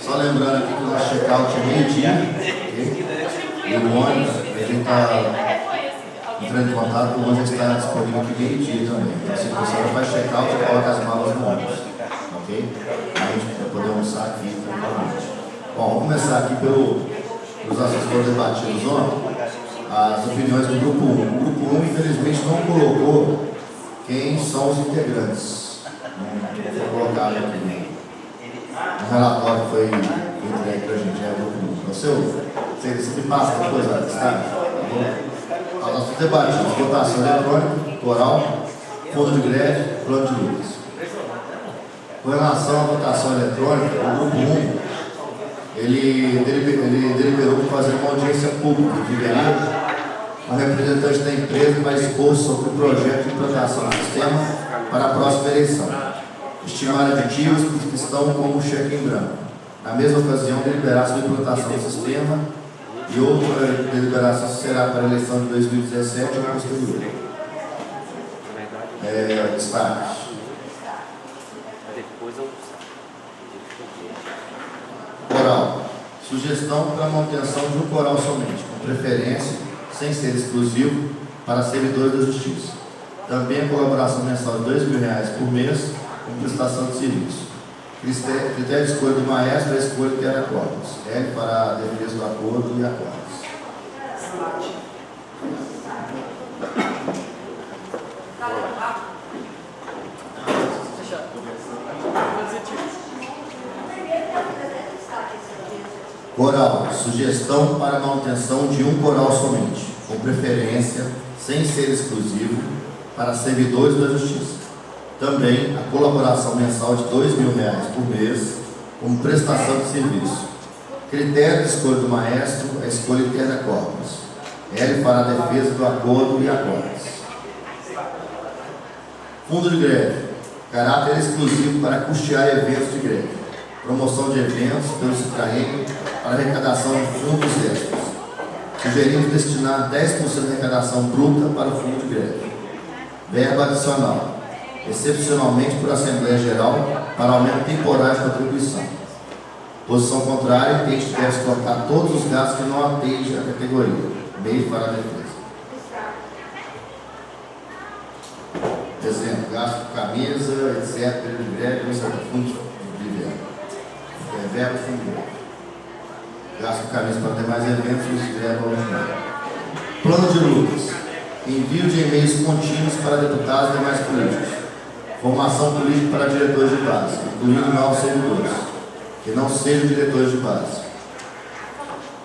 Só lembrando aqui que o nosso check-out é meio-dia, ok? E o ônibus, a gente está entrando em contato, o ônibus está disponível aqui meio-dia também. Então, se a pessoa faz check-out, você coloca as malas no ônibus, ok? A gente vai poder almoçar aqui tranquilamente. Bom, vamos começar aqui pelos assessores debatidos ontem, as opiniões do grupo 1. O grupo 1, infelizmente, não colocou quem são os integrantes. Não foi colocado aqui. O relatório que foi entregue para a gente, é o grupo 1. Você me passa depois, está? Nós vamos debater votação eletrônica, oral, fundo de greve, plano de lutas. Com relação à votação eletrônica, o grupo 1, ele deliberou fazer uma audiência pública de vereador. O representante da empresa vai expor sobre o projeto de implantação do sistema para a próxima eleição. Estimar aditivos que estão como cheque em branco. Na mesma ocasião, deliberar sobre a implantação do sistema e outra deliberação será para a eleição de 2017 ou posterior. Destaques. Coral. Sugestão para a manutenção de um coral somente, com preferência, sem ser exclusivo, para servidores da Justiça. Também a colaboração mensal de R$2.000 por mês, com prestação de serviço. Critério de escolha do maestro é a escolha que era acordos. L para a defesa do acordo e acordos. Coral. Sugestão para a manutenção de um coral somente, com preferência, sem ser exclusivo, para servidores da Justiça. Também a colaboração mensal de R$2.000 por mês, como prestação de serviço. Critério de escolha do maestro, a escolha interna corpus. L para a defesa do acordo e acordos. Fundo de greve. Caráter exclusivo para custear eventos de greve. Promoção de eventos pelo Citraem para arrecadação de fundos extras. Sugerimos destinar 10% da arrecadação bruta para o fundo de greve. Verba adicional. Excepcionalmente por Assembleia Geral, para aumento temporário de contribuição. Posição contrária, que deve cortar todos os gastos que não atendem a categoria. Meio para a defesa. Exemplo, gasto com camisa, etc., período de greve, fundo de verba. Verba, fundo de greve. Gasto com camisa para demais eventos, de verba ordinária. Plano de lutas. Envio de e-mails contínuos para deputados e demais políticos. Formação política para diretores de base, incluindo novos servidores, que não sejam diretores de base.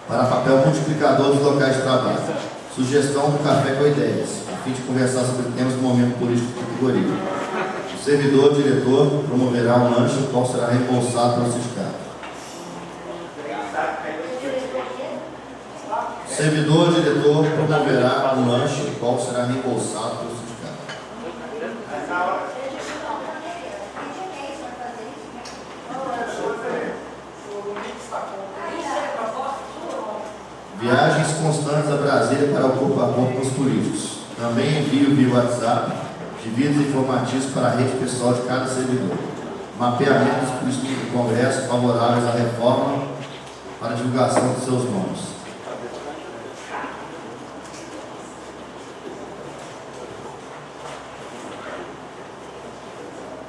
Para papel multiplicador dos locais de trabalho. Sugestão do café com ideias, a fim de conversar sobre temas do momento político de categoria. O servidor diretor promoverá um lanche, o qual será reembolsado pelo sindicato. O servidor diretor promoverá um lanche, o qual será reembolsado pelo sindicato. Viagens constantes a Brasília para o corpo a corpo com os políticos. Também envio via WhatsApp de vídeos informativos para a rede pessoal de cada servidor. Mapeamento dos políticos do Congresso favoráveis à reforma para divulgação de seus nomes.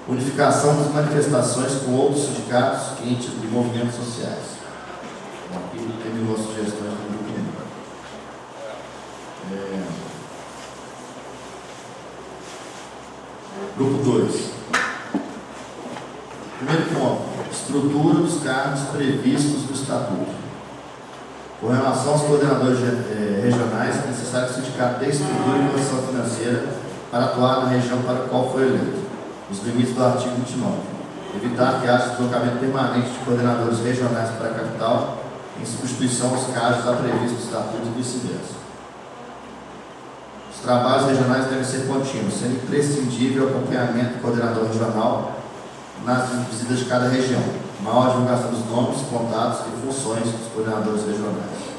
Unificação das manifestações com outros sindicatos e movimentos sociais. Aqui terminou as sugestões do grupo 1. Grupo 2. Primeiro ponto. Estrutura dos cargos previstos no Estatuto. Com relação aos coordenadores regionais, é necessário que o sindicato tenha estrutura e condição financeira para atuar na região para a qual foi eleito, os limites do artigo 29. Evitar que haja deslocamento permanente de coordenadores regionais para a capital, em substituição aos cargos já previstos no Estatuto e vice-versa. Os trabalhos regionais devem ser contínuos, sendo imprescindível o acompanhamento do coordenador regional nas visitas de cada região, maior divulgação dos nomes, contatos e funções dos coordenadores regionais.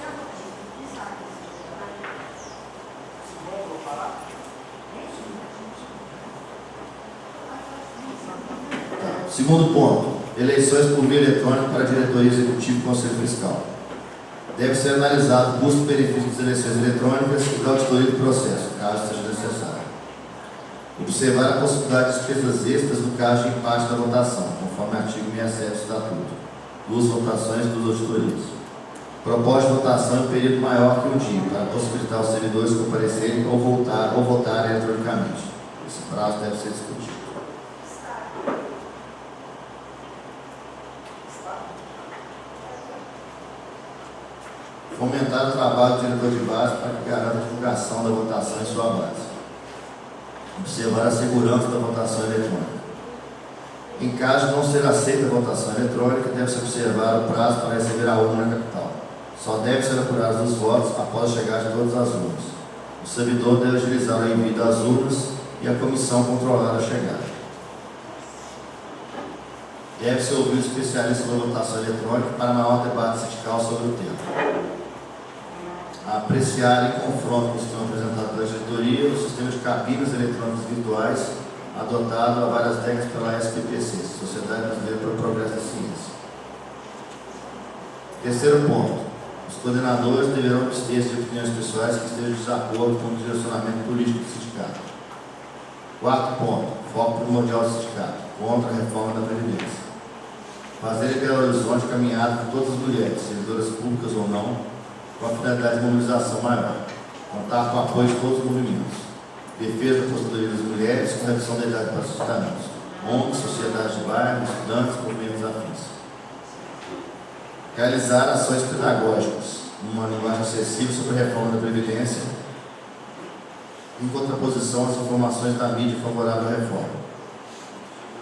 Segundo ponto, Eleições por via eletrônica para a diretoria executiva e conselho fiscal. Deve ser analisado o custo-benefício das eleições eletrônicas e da auditoria do processo, caso seja necessário. Observar a possibilidade de despesas extras no caso de empate da votação, conforme artigo 67 do Estatuto. 2 votações, 2 auditorias. Proposta de votação em período maior que o dia, para possibilitar os servidores comparecerem ou votarem eletronicamente. Esse prazo deve ser discutido. Fomentar o trabalho do diretor de base para que garanta a divulgação da votação em sua base. Observar a segurança da votação eletrônica. Em caso de não ser aceita a votação eletrônica, deve-se observar o prazo para receber a urna na capital. Só deve ser apurados os votos após a chegada de todas as urnas. O servidor deve agilizar o envio das urnas e a comissão controlar a chegada. Deve-se ouvir os especialistas da votação eletrônica para maior debate sindical sobre o tema. Apreciar em confronto com o sistema apresentado pela diretoria o sistema de cabines eletrônicas virtuais adotado há várias décadas pela SPPC, Sociedade Brasileira para o Progresso da Ciência. Terceiro ponto. Os coordenadores deverão abster-se de opiniões pessoais que estejam em desacordo com o direcionamento político do sindicato. Quarto ponto. Foco primordial do sindicato, contra a reforma da Previdência. Fazer em Belo Horizonte caminhada com todas as mulheres, servidoras públicas ou não, com a finalidade de mobilização maior, contar com o apoio de todos os movimentos, defesa da aposentadoria das mulheres, com redução da idade para assustamentos, ONGs, sociedades de bairro, estudantes, movimentos afins. Realizar ações pedagógicas, numa linguagem acessível sobre a reforma da Previdência, em contraposição às informações da mídia favorável à reforma.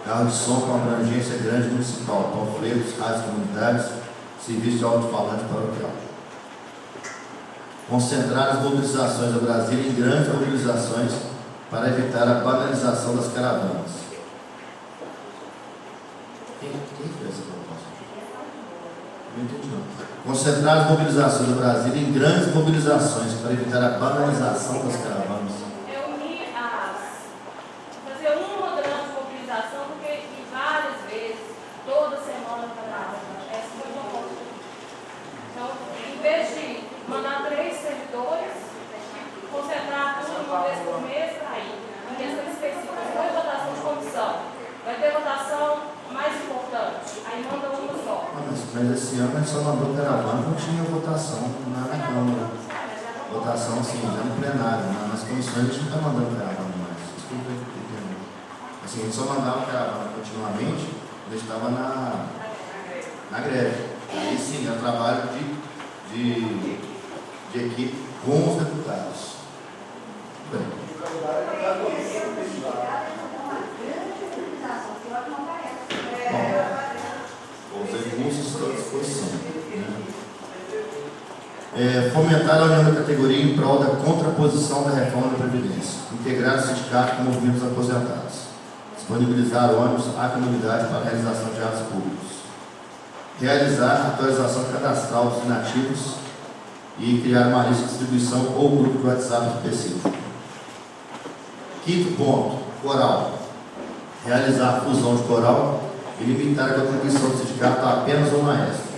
Carro de som com abrangência grande municipal, panfletos, rádios comunitários, serviço de alto-falante paroquial. Concentrar as mobilizações do Brasil em grandes mobilizações para evitar a banalização das caravanas. Quem fez essa proposta? Não entendi não. Concentrar as mobilizações do Brasil em grandes mobilizações para evitar a banalização das caravanas. É unir fazer uma grande mobilização, porque várias vezes, toda semana para essa foi uma coisa. Então, em vez de mandar 3 servidores, concentrar tudo uma vez por mês, para ir. Em questão específica, se for votação de comissão, vai ter votação mais importante, aí manda uma só. Mas esse ano a gente só mandou caravana, não tinha votação na Câmara. Votação assim, já no plenário, nas comissões a gente não está mandando caravana mais. Desculpa aí, entendeu? Assim, a gente só mandava caravana continuamente quando a gente estava na greve. Aí sim, é o trabalho de equipe com os deputados. Bem. Bom, os recursos estão à disposição. Fomentar a união da categoria em prol da contraposição da reforma da Previdência. Integrar o sindicato com movimentos aposentados. Disponibilizar ônibus à comunidade para a realização de atos públicos. Realizar a atualização cadastral dos inativos e criar uma lista de distribuição ou grupo de WhatsApp específico. Quinto ponto, coral. Realizar a fusão de coral e limitar a contribuição do sindicato a apenas o maestro.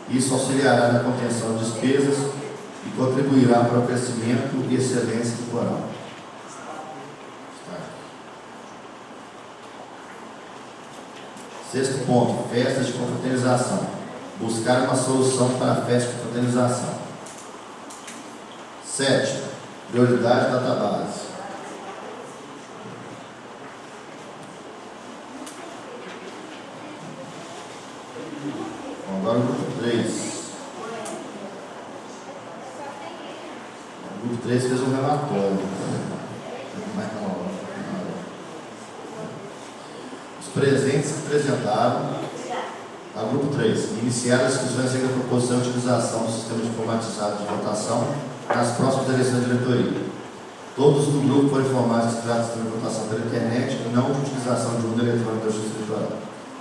Isso auxiliará na contenção de despesas e contribuirá para o crescimento e excelência do coral. Sexto ponto, festas de confraternização. Buscar uma solução para a festa de confraternização. 7. Prioridade da database. Agora o grupo 3. O grupo 3 fez um relatório. Os presentes se apresentaram ao grupo 3. Iniciar as discussões acerca da proposição de utilização do sistema informatizado de votação nas próximas eleições de diretoria. Todos do grupo foram informados que se trata de sistema de votação pela internet e não de utilização de urna eletrônica da Justiça Eleitoral.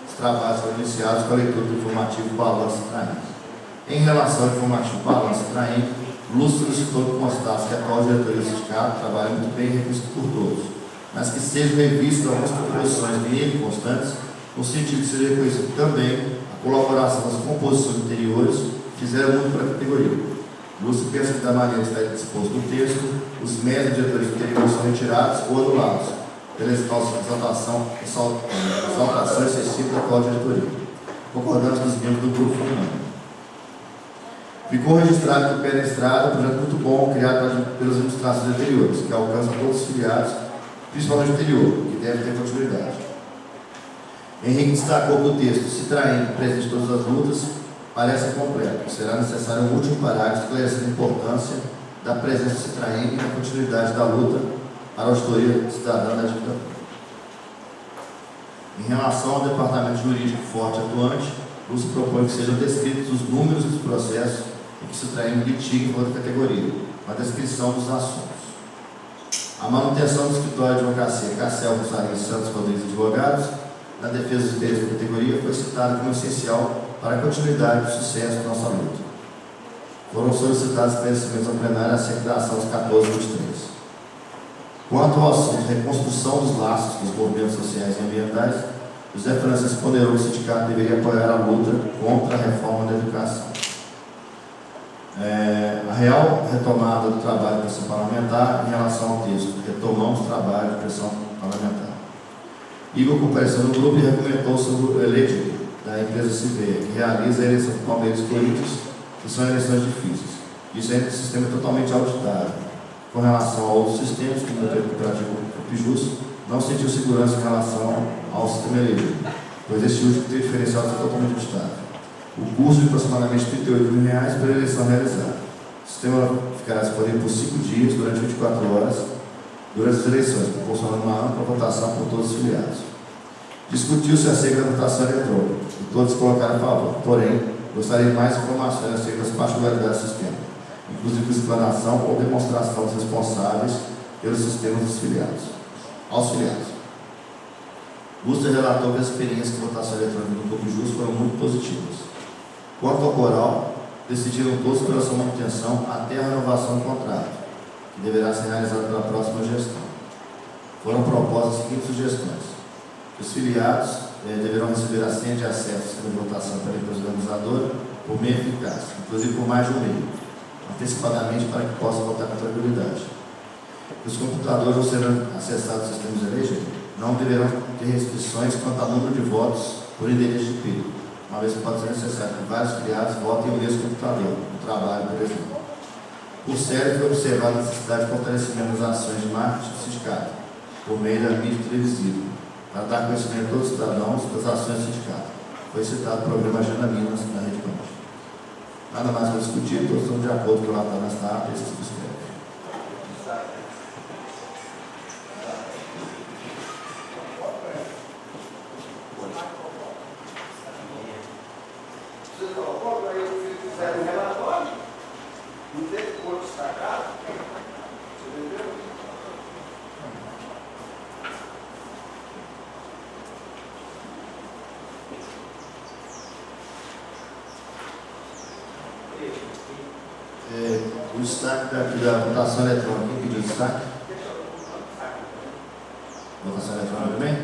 Os trabalhos foram iniciados com a leitura do informativo Balanço Traem. Em relação ao informativo Balanço Traem, Lúcio solicitou que constasse que a atual diretoria do sindicato trabalha muito bem revisto por todos, mas que sejam revistas algumas proposições nele constantes no sentido de ser reconhecido também a colaboração das composições interiores que fizeram muito para a categoria. Lúcio pensa que, da maneira que está disposto no texto, os méritos de diretores interiores são retirados ou anulados pela exaltação excessiva da atual diretoria. Concordamos com os membros do grupo feminino. Ficou registrado que o Pé na Estrada é um projeto muito bom, criado pelas administrações anteriores, que alcança todos os filiados, principalmente o interior, que deve ter continuidade. Henrique destacou que o texto, Citraem, presente em todas as lutas, parece incompleto. Será necessário um último parágrafo esclarecendo a importância da presença do Citraem e da continuidade da luta para a auditoria cidadã da dívida pública. Em relação ao departamento jurídico forte e atuante, Lúcio propõe que sejam descritos os números dos processos em que o Citraem litiga em outra categoria, uma descrição dos assuntos. A manutenção do escritório de advocacia Cassel Rosarinho Santos Rodrigues Advogados, na defesa dos interesses da categoria, foi citada como essencial para a continuidade do sucesso da nossa luta. Foram solicitados esclarecimentos ao plenário acerca da ação dos 1423. Quanto ao assunto reconstrução dos laços dos movimentos sociais e ambientais, José Francisco ponderou que o sindicato deveria apoiar a luta contra a reforma da educação. A real retomada do trabalho de pressão parlamentar em relação ao texto. Retomamos o trabalho de pressão parlamentar. Igor compareceu no grupo e argumentou sobre o eletivo da empresa Civeia, que realiza a eleição de Palmeiras Corinthians, que são eleições difíceis. Isso é um sistema totalmente auditável. Com relação a outros sistemas, como o cooperativo Pijus, não sentiu segurança em relação ao sistema eleito, pois este último tem diferencial que é totalmente auditável. O custo de aproximadamente R$ 38 mil pela eleição realizada. O sistema ficará disponível por 5 dias, durante 24 horas, durante as eleições, proporcionando uma ampla votação por todos os filiados. Discutiu-se acerca da votação eletrônica, e todos colocaram a favor. Porém, gostaria de mais informações acerca das particularidades do sistema, inclusive explanação ou demonstração dos responsáveis pelos sistemas dos filiados. Aos filiados. Lúcio relatou que as experiências de votação eletrônica no Corpo Justo foram muito positivas. Quanto ao coral, decidiram todos pela sua manutenção até a renovação do contrato, que deverá ser realizado pela próxima gestão. Foram propostas as seguintes sugestões. Os filiados deverão receber a senha de acesso à votação pela empresa organizadora por meio eficaz, inclusive por mais de um meio, antecipadamente para que possam votar com tranquilidade. Os computadores, ao serem acessados aos sistemas de eleição, não deverão ter restrições quanto ao número de votos por endereço de IP, uma vez que pode ser necessário que vários filiados votem no mesmo computador, no trabalho, por exemplo. Por sério, foi observada a necessidade de fortalecimento das ações de marketing do sindicato, por meio da mídia televisiva, para dar conhecimento a todos os cidadãos das ações do sindicato. Foi citado o programa Agenda Minas na Rede Conosco. Nada mais para discutir, todos estão de acordo com o relatório nesta ata e se subscreve. Você colocou para eles que fizeram o relatório, não teve corpo destacado, você entendeu? O destaque daqui da votação eletrônica. Quem pediu destaque? Votação eletrônica também?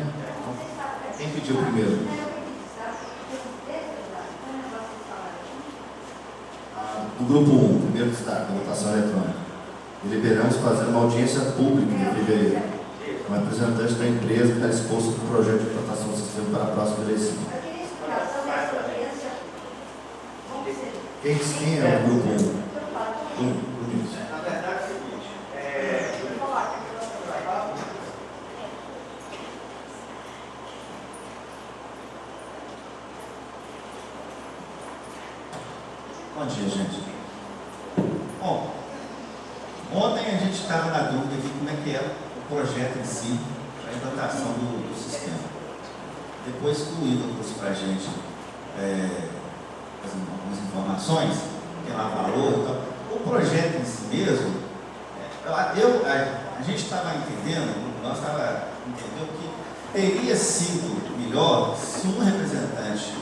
Quem pediu primeiro? Do grupo 1, primeiro destaque da votação eletrônica. Deliberamos fazer uma audiência pública em fevereiro, com representante da empresa que está exposto no projeto de implantação do sistema para a próxima eleição. Quem é o grupo 1? Na verdade é o seguinte, Bom dia, gente. Bom, ontem a gente estava na dúvida de como é que é o projeto em si, a implantação do sistema. Depois que o Igor trouxe para a gente algumas informações, tem lá valor e tal. O projeto em si mesmo, a gente estava entendendo, nós estávamos entendendo que teria sido melhor se um representante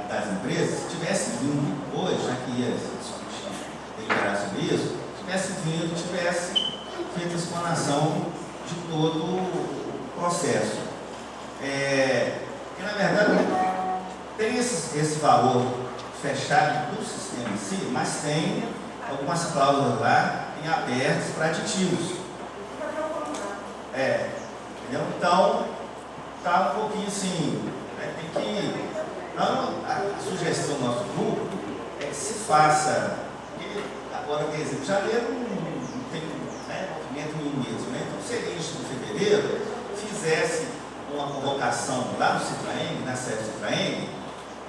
das empresas tivesse vindo hoje, já que ia discutir, deliberar sobre isso, tivesse vindo, tivesse feito a explanação de todo o processo. esse valor fechado do sistema em si, mas tem algumas cláusulas lá em abertas para aditivos. Entendeu? Então, está um pouquinho assim, né, tem que... Não, a sugestão do nosso grupo é que se faça, porque agora, por exemplo, janeiro não tem, né, movimento nenhum mesmo, né? Então seria isso em fevereiro, fizesse uma convocação lá no Citraeng, na sede do Citraeng,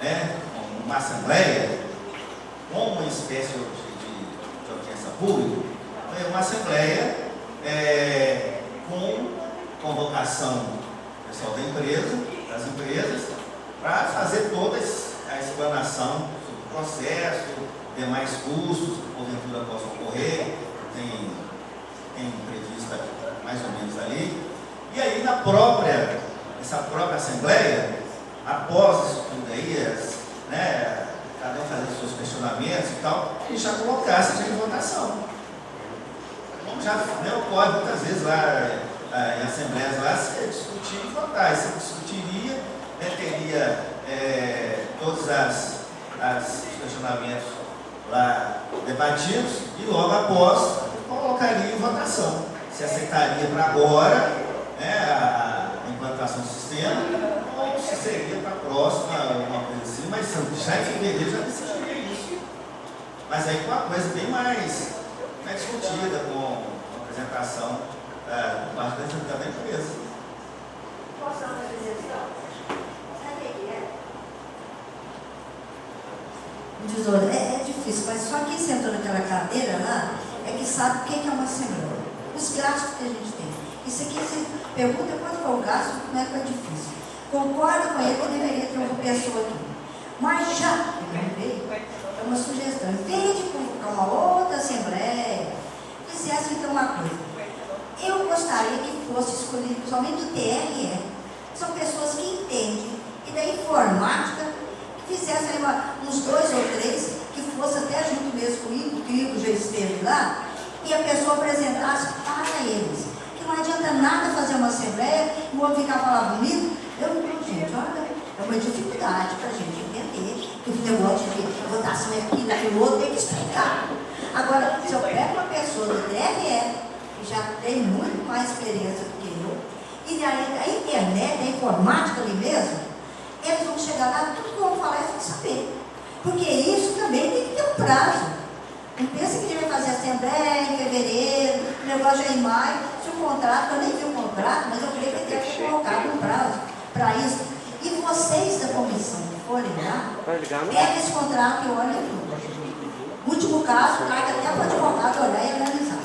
né, uma assembleia, como uma espécie de audiência pública, né, uma assembleia com convocação do pessoal da empresa, das empresas, para fazer toda a explanação sobre o processo, demais custos que porventura possam ocorrer, tem previsto mais ou menos ali. E aí, essa própria Assembleia, após isso tudo aí, né, cada um fazendo seus questionamentos e tal, e já colocasse já em votação. Como já, né, ocorre muitas vezes lá em assembleias lá, se discutir e votar. E se discutiria, né, teria todos os questionamentos lá debatidos e logo após colocaria em votação. Se aceitaria para agora, né, a implantação do sistema, ou se seria para a próxima, alguma coisa assim, mas já em fevereiro já decidiria isso. Mas aí com uma coisa bem mais discutida, com a apresentação por parte da empresa. Posso dar uma sugestão? Sabe o que é? Tesouro, é difícil, mas só quem sentou naquela cadeira lá é que sabe o que é uma assembleia. Os gastos que a gente tem. Isso aqui, você pergunta quanto foi o gasto, como é que é difícil. Concordo com ele que deveria ter uma pessoa aqui. Mas já que não veio, é uma sugestão. Em vez de convocar uma outra assembleia, fizesse então uma coisa. Eu gostaria que fosse escolhido principalmente do TRE. São pessoas que entendem e da informática, que fizessem uns 2 ou 3, que fosse até junto mesmo comigo, que o Igor já esteve lá, e a pessoa apresentasse para eles. Que não adianta nada fazer uma assembleia e vão ficar falando comigo. Gente, olha, é uma dificuldade para a gente entender que o negócio de votação é aqui, naquele outro, tem que explicar. Agora, se eu pego uma pessoa do TRE, que já tem muito mais experiência do que eu, e a internet, a informática ali mesmo, eles vão chegar lá, tudo que eu vou falar eles vão saber. Porque isso também tem que ter um prazo. Não pensa que a gente vai fazer assembleia em fevereiro, o negócio já é em maio, se o contrato, eu nem vi o contrato, mas eu creio que tem que ter colocado um prazo para isso. E vocês da comissão que forem lá, pega esse contrato e olhem tudo. Último caso, o cara até pode voltar a olhar e analisar.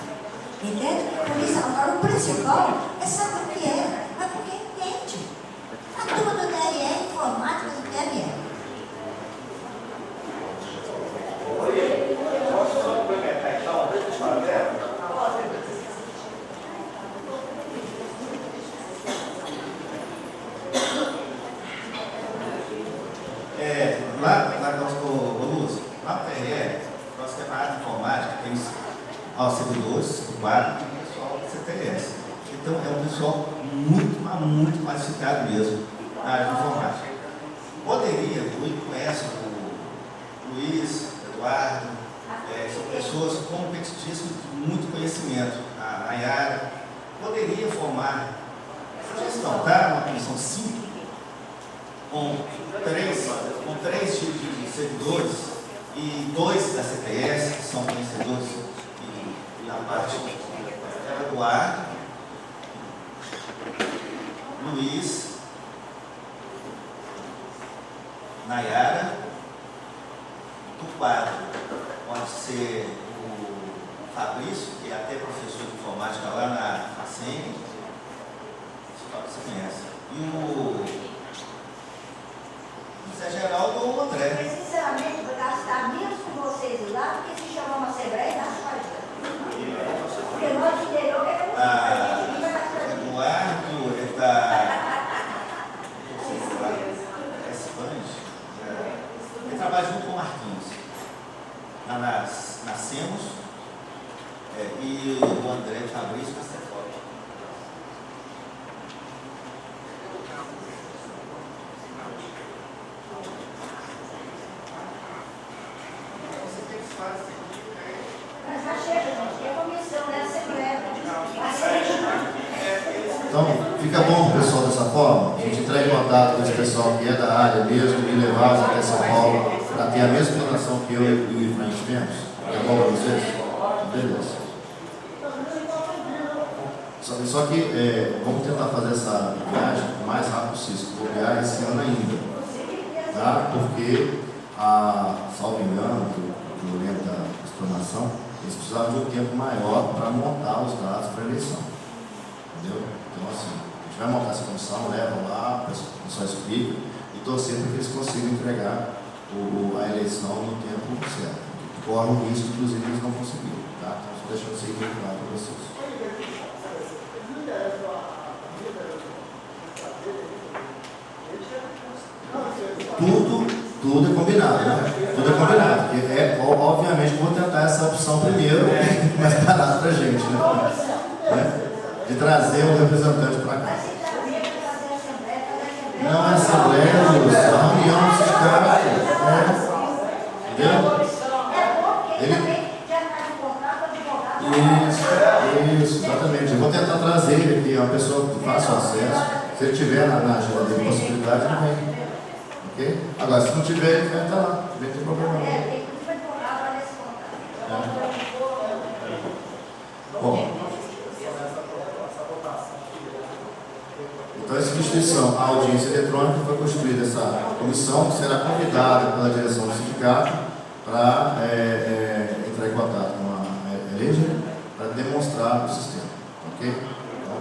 Entende? Por isso, agora o principal é saber o que é, mas porque entende. A turma do TRE, informática do TRE. Posso só complementar então, deixa eu te falar dela? Lá Luz, lá no TRE, nós temos a área de informática, tem os servidores, o quadro e o pessoal do CTS. Então é um pessoal muito qualificado mesmo na área de informática. Poderia, o Igor conhece o Luiz, o Eduardo, são pessoas competentíssimas de muito conhecimento. A Nayara poderia formar sugestão, tá? Uma comissão simples, com 3 tipos de servidores e 2 da CTS, que são conhecedores e na parte Eduardo, Luiz, Nayara, o quadro pode ser o Fabrício, que é até professor de informática lá na FACEM, você conhece, e o Zé Geraldo ou o André. Mas, sinceramente, vou gastar menos com vocês lá, porque se chamar uma assembleia, dá só. Porque nós interior é como a gente vai gastar. Eduardo, ele ele trabalha junto com o Marquinhos. Nascemos e o André Fabrício na Cefória. Fica bom o pessoal dessa forma? A gente entrar em contato com esse pessoal que é da área mesmo e levá-los até São Paulo para ter a mesma relação que eu e o Efraim tivemos? É bom para vocês? Beleza. Só que vamos tentar fazer essa viagem o mais rápido possível. Vou viajar esse ano ainda. Tá? Porque, salvo engano, do momento da explanação, eles precisavam de um tempo maior para montar os dados para a eleição. Entendeu? Então, assim, a gente vai montar essa comissão, leva lá, o pessoal explica e torcer para que eles consigam entregar a eleição no tempo certo. Corre o risco, inclusive, eles não conseguiram. Tá? Então, só deixando isso aí bem claro para vocês. Tudo é combinado, né? Tudo é combinado. Porque obviamente, vou tentar essa opção primeiro, mais barato para a gente, né? De trazer um representante para cá. Não é assembleia, é uma reunião do sindicato. Entendeu? Isso, exatamente. Eu vou tentar trazer ele aqui, uma pessoa que faça o acesso. Se ele tiver na agenda dele possibilidade, ele vem. Ok? Agora, se não tiver, ele vai estar lá. Não tem problema não. Bom. Então, essa instituição, a audiência eletrônica, foi construída essa comissão que será convidada pela direção do sindicato para entrar em contato com a Eleger para demonstrar o sistema. Ok? Então,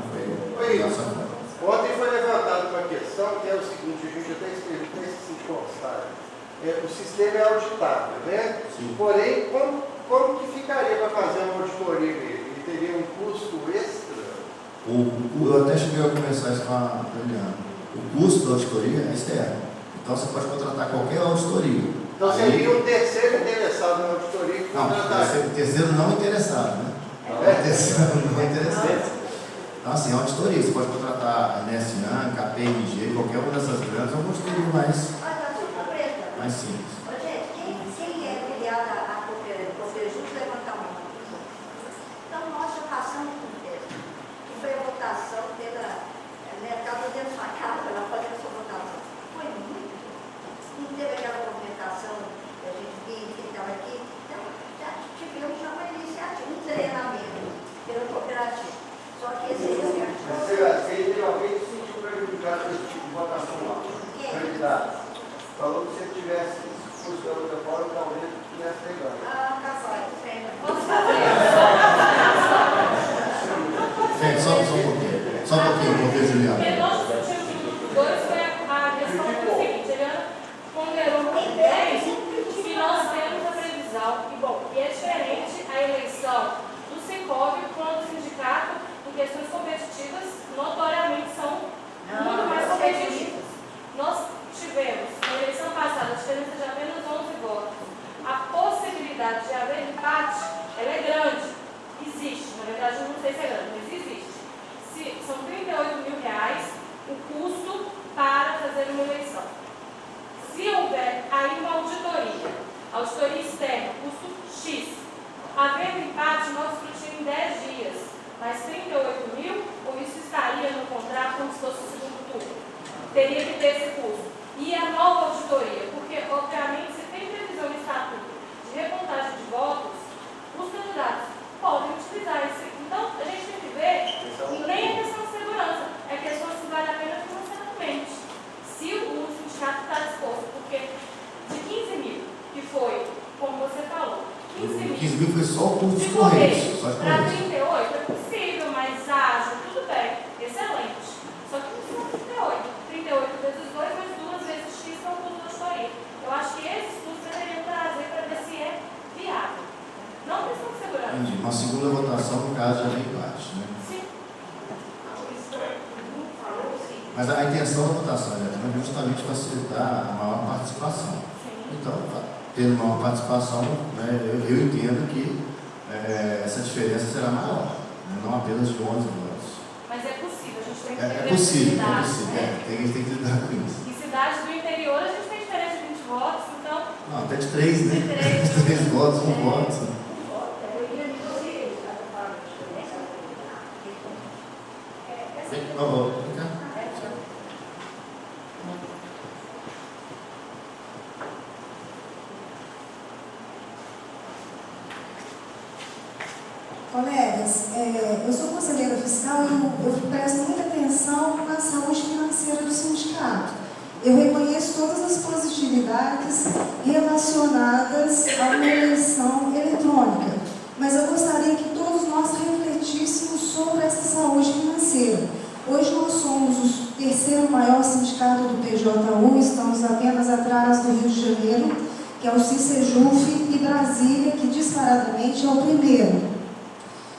foi essa forma. Ontem foi levantada uma questão que é o seguinte, a gente até escreveu esse constar. O sistema é auditável, né? Sim. Porém, como que ficaria para fazer uma auditoria dele? Ele teria um custo extra? Eu até cheguei a conversar isso com a Eliana. O custo da auditoria é externo. Então você pode contratar qualquer auditoria. Então seria um terceiro interessado na auditoria que contrataria? Terceiro não interessado, né? Terceiro não interessado. Então assim, a auditoria, você pode contratar a NSAN, KPMG, qualquer uma dessas grandes, é uma auditoria mais simples. Quem é filiado à Copejus, levanta a mão. Então, nós já passamos por isso. Que foi a votação pela mercado dentro da sua casa, ela fazendo a sua votação. Foi muito. Não teve aquela movimentação que a gente viu, que estava aqui. Então, já tivemos uma iniciativa, um treinamento pelo cooperativo. Só que esse Você geralmente se sentiu prejudicado com esse tipo de votação lá. Candidato. Falou que se ele tivesse curso da outra forma, talvez tivesse pegado. capaz, Posso fazer? Gente, só um pouquinho, porque Juliana. Porque nós discutimos dois foi a questão do seguinte, Eliana ponderou muito bem que nós temos a previsão, e é diferente a eleição do Sicov quanto do sindicato, em questões competitivas, notoriamente são muito mais competitivas. Nós tivemos, na eleição passada, a diferença de apenas 11 votos. A possibilidade de haver empate, ela é grande. Existe, na verdade, eu não sei se é grande, mas existe. São R$38 mil o custo para fazer uma eleição. Se houver aí uma auditoria externa, custo X, havendo empate, nós discutimos em 10 dias, mas 38 mil, ou isso estaria no contrato como se fosse o segundo turno? Teria que ter esse custo. E a nova auditoria, porque, obviamente, se tem previsão no estatuto de recontagem de votos, os candidatos podem utilizar esse. Então, a gente tem que ver, nem a questão de segurança, é questão se vale a pena financeiramente. Se o sindicato está disposto, porque de 15 mil, que foi, como você falou, 15 mil foi só o custo de dos correios. para 38 é possível, mais ágil, tudo bem, excelente. Só que não são 38 vezes 2, mais 2 vezes X, que é o custo da auditoria. Eu acho que esses custos deveriam trazer para ver se é viável. Não questão de segurança. Entendi. Uma segunda votação, no caso, já vem empate, né? Sim. Mas a intenção da votação é justamente facilitar a maior participação. Sim. Então, tendo maior participação, né, eu entendo que essa diferença será maior, né, não apenas de 11 votos. Mas é possível, a gente tem que É ter possível, né? tem que lidar com isso. Em cidades do interior, a gente tem diferença de 20 votos, então. Não, até de 3, né? De 3. 3 votos, 1 voto. Por favor, fica Colegas, eu sou conselheira fiscal e eu presto muita atenção na saúde financeira do sindicato. Eu reconheço todas as positividades relacionadas a uma eleição eletrônica, mas eu gostaria que todos nós refletíssemos sobre essa saúde financeira. Hoje nós somos o terceiro maior sindicato do PJU, estamos apenas atrás do Rio de Janeiro, que é o CICEJUF, e Brasília, que disparadamente é o primeiro.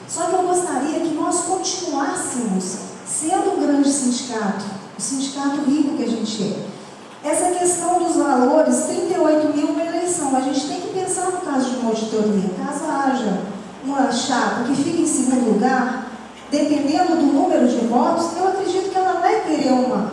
Só que eu gostaria que nós continuássemos sendo um grande sindicato, o sindicato rico que a gente é. Essa questão dos valores, 38 mil uma eleição, a gente tem que pensar no caso de uma auditoria. Caso haja uma chapa que fique em segundo lugar, dependendo do número de votos, eu acredito que ela vai querer uma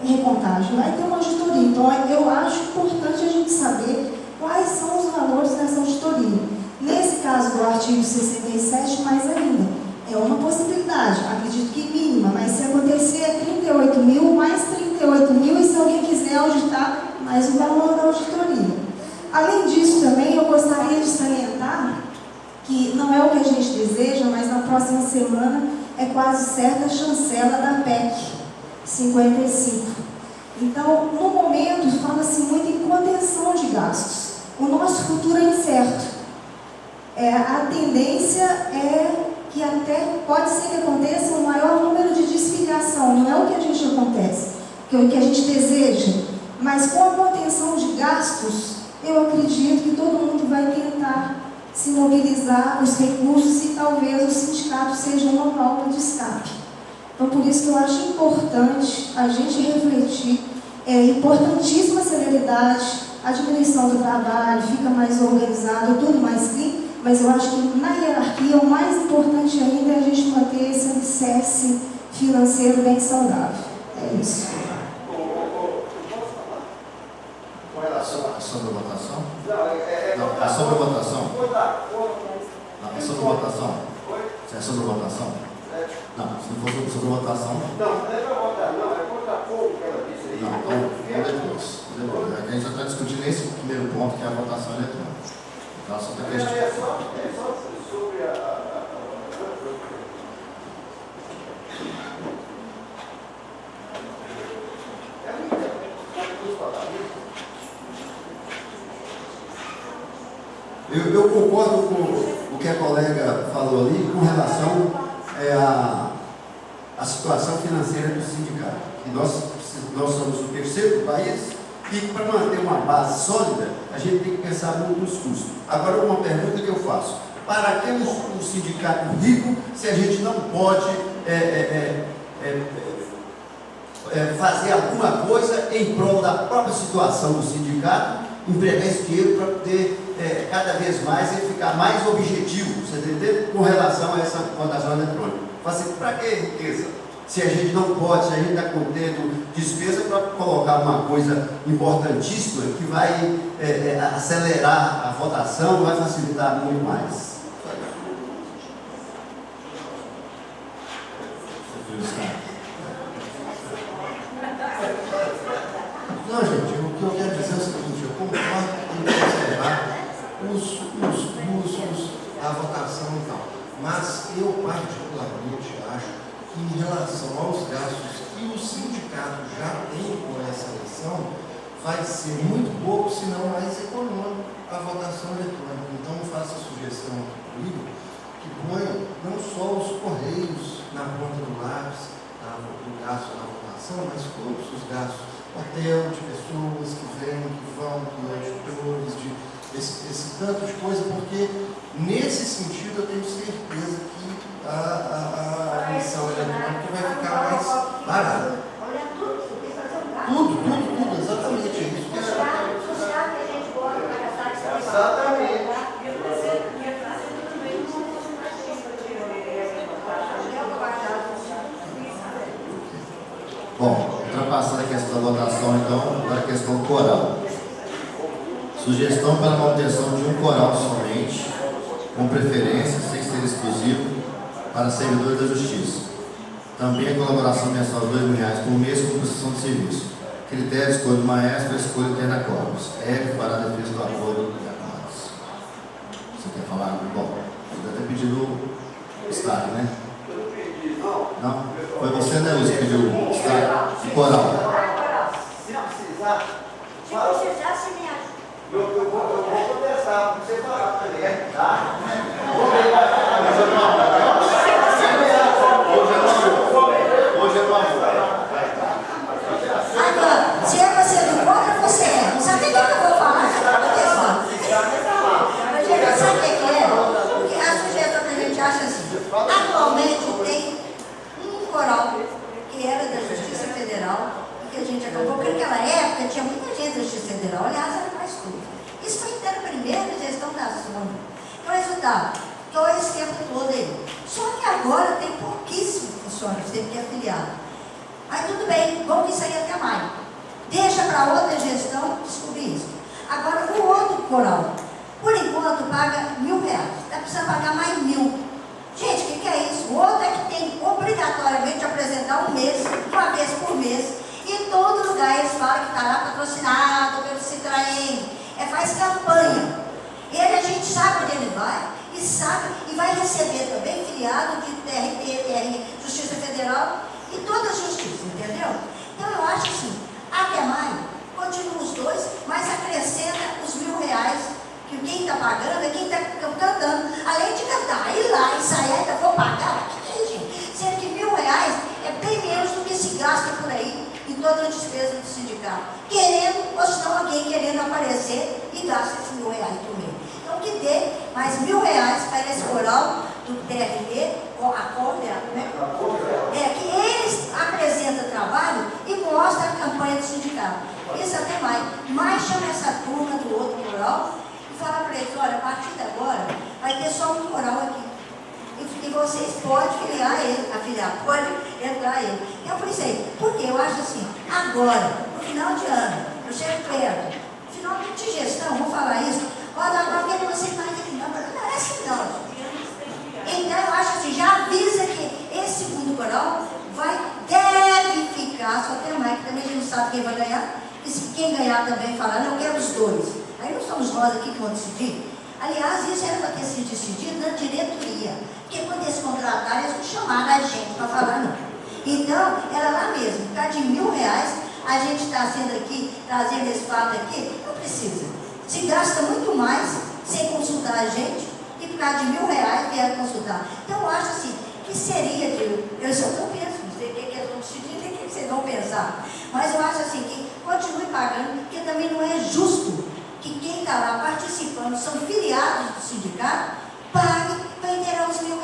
recontagem, vai ter uma auditoria. Então, eu acho importante a gente saber quais são os valores dessa auditoria. Nesse caso do artigo 67, mais ainda, é uma possibilidade, acredito que mínima, mas se acontecer é 38 mil, mais 38 mil, e se alguém quiser auditar, mais o valor da auditoria. Além disso, também, eu gostaria de salientar que não é o que a gente deseja, mas na próxima semana é quase certa a chancela da PEC 55. Então, no momento, fala-se muito em contenção de gastos. O nosso futuro é incerto. A tendência é que até pode ser que aconteça um maior número de desfiliação, não é o que a gente acontece, que é o que a gente deseja, mas com a contenção de gastos, eu acredito que todo mundo vai tentar se mobilizar os recursos e talvez o sindicato seja uma válvula de escape. Então, por isso que eu acho importante a gente refletir, importantíssima a celeridade, a diminuição do trabalho, fica mais organizado, tudo mais clean, mas eu acho que na hierarquia o mais importante ainda é a gente manter esse alicerce financeiro bem saudável. É isso. Com relação É sobre a votação? Não, Não, é sobre a votação? Não, é sobre a votação? Oi? Se é sobre a votação? Não, se não for sobre a votação, Não, não é para votar, não, é contra fogo que ela disse aí. não, então depois. A gente já está discutindo esse primeiro ponto, que é a votação eletrônica. Então, só está questionando. É só sobre Eu concordo com o que a colega falou ali com relação à situação financeira do sindicato. E nós somos o terceiro país e para manter uma base sólida, a gente tem que pensar muito nos custos. Agora, uma pergunta que eu faço: para que um sindicato rico se a gente não pode fazer alguma coisa em prol da própria situação do sindicato, empregar esse dinheiro para poder cada vez mais ele ficar mais objetivo, você entendeu? Com relação a essa votação eletrônica. Assim, para que riqueza? Se a gente não pode, se a gente está contendo despesa para colocar uma coisa importantíssima que vai acelerar a votação, vai facilitar muito mais. Não, gente, o que eu quero dizer é o seguinte: eu concordo em observar os custos da votação e tal, mas eu particularmente acho que em relação aos gastos que o sindicato já tem com essa eleição, vai ser muito pouco, se não mais econômico, a votação eletrônica. Então, eu faço a sugestão aqui comigo que ponham não só os correios na ponta do lápis, do gasto da votação, mas todos os gastos, hotel de pessoas que vêm, que vão, de auditores, esse tanto de coisa, porque nesse sentido eu tenho certeza que a missão eletrônica vai ficar mais barata. Olha tudo, tem que fazer um gasto. Tudo, exatamente isso. O chá que a gente bota para gastar, que você Exatamente. Bom, ultrapassando a questão da votação, então, agora a questão do coral. Sugestão para a manutenção de um coral somente, com preferência, sem ser exclusivo, para servidores da Justiça. Também a colaboração mensal de R$2.000 por mês com prestação de serviço. Critério escolha do maestro, escolha interna corpus. Para a defesa do acordo de acordos. Você quer falar? Bom, você deve ter pedido destaque, né? Eu não pedi, não. Não? Foi você, né, Lúcia, que pediu destaque de coral. Se precisar, Se fala. precisar, você me ajuda. Eu vou começar, pra você falar também, tá? Hoje é no amor. Agora, se é você do contra, você é. Não sabe o que eu vou falar? Atenção. Mas, gente, sabe o que é? Porque a sugestão que a gente acha assim. Atualmente tem um coral que era da Justiça Federal e que a gente acabou, porque naquela época tinha muita gente da Justiça Federal, aliás, era mais tudo. Isso foi até na primeira gestão da Sônia. Então, resultado, todo esse tempo todo aí. Só que agora tem pouquíssimo funcionário, tem que é afiliado. Mas tudo bem, vamos que isso aí até maio. Deixa para outra gestão descobrir isso. Agora, o outro coral, por enquanto, paga R$1.000. Está precisando pagar mais 1.000. Gente, o que é isso? O outro é que tem obrigatoriamente apresentar um mês, uma vez por mês. E em todo lugar eles falam que está lá patrocinado pelo Citraem. Faz campanha. Ele, a gente sabe onde ele vai e sabe, e vai receber também filiado de TRT, Justiça Federal e toda a justiça, entendeu? Então eu acho assim, até maio, continua os dois, mas acrescenta os R$1.000, que quem está pagando é quem está cantando, além de cantar, ir lá, ensaiar, ainda vou pagar, que é, gente? Sendo que R$1.000 é bem menos do que se gasta por aí em toda a despesa do sindicato. Querendo, ou se não alguém querendo aparecer e gasta esses R$1.000 por mês. Então que dê mais R$1.000 para esse coral do TRT, com a Córdia, né? Que eles apresentam trabalho e mostram a campanha do sindicato. Isso até mais. Mas chama essa turma do outro coral e fala para eles, olha, a partir de agora vai ter só um coral aqui. E vocês podem filiar ele, pode entrar ele. Então por isso aí, porque eu acho assim, agora, no final de ano, eu chego perto, final de gestão, vou falar isso, olha, agora eu quero você mais aqui, não parece que não. Então eu acho assim, já avisa que esse segundo coral deve ficar, só tem mais, que também a gente não sabe quem vai ganhar, e se quem ganhar também falar, não, eu quero os dois. Aí não somos nós aqui que vamos decidir. Aliás, isso era para ter sido decidido na diretoria, porque quando eles contrataram, eles não chamaram a gente para falar não. Então, era lá mesmo, por causa de R$1.000, a gente está sendo aqui, trazendo esse fato aqui, não precisa. Se gasta muito mais sem consultar a gente, e por causa de R$1.000 vieram consultar. Então, eu acho assim, que seria eu só não penso, não sei o que eles vão decidir, nem o que vocês vão pensar. Mas eu acho assim, que continue pagando, porque também não é justo que quem está lá participando, são filiados do sindicato, pague para inteirar os R$1.000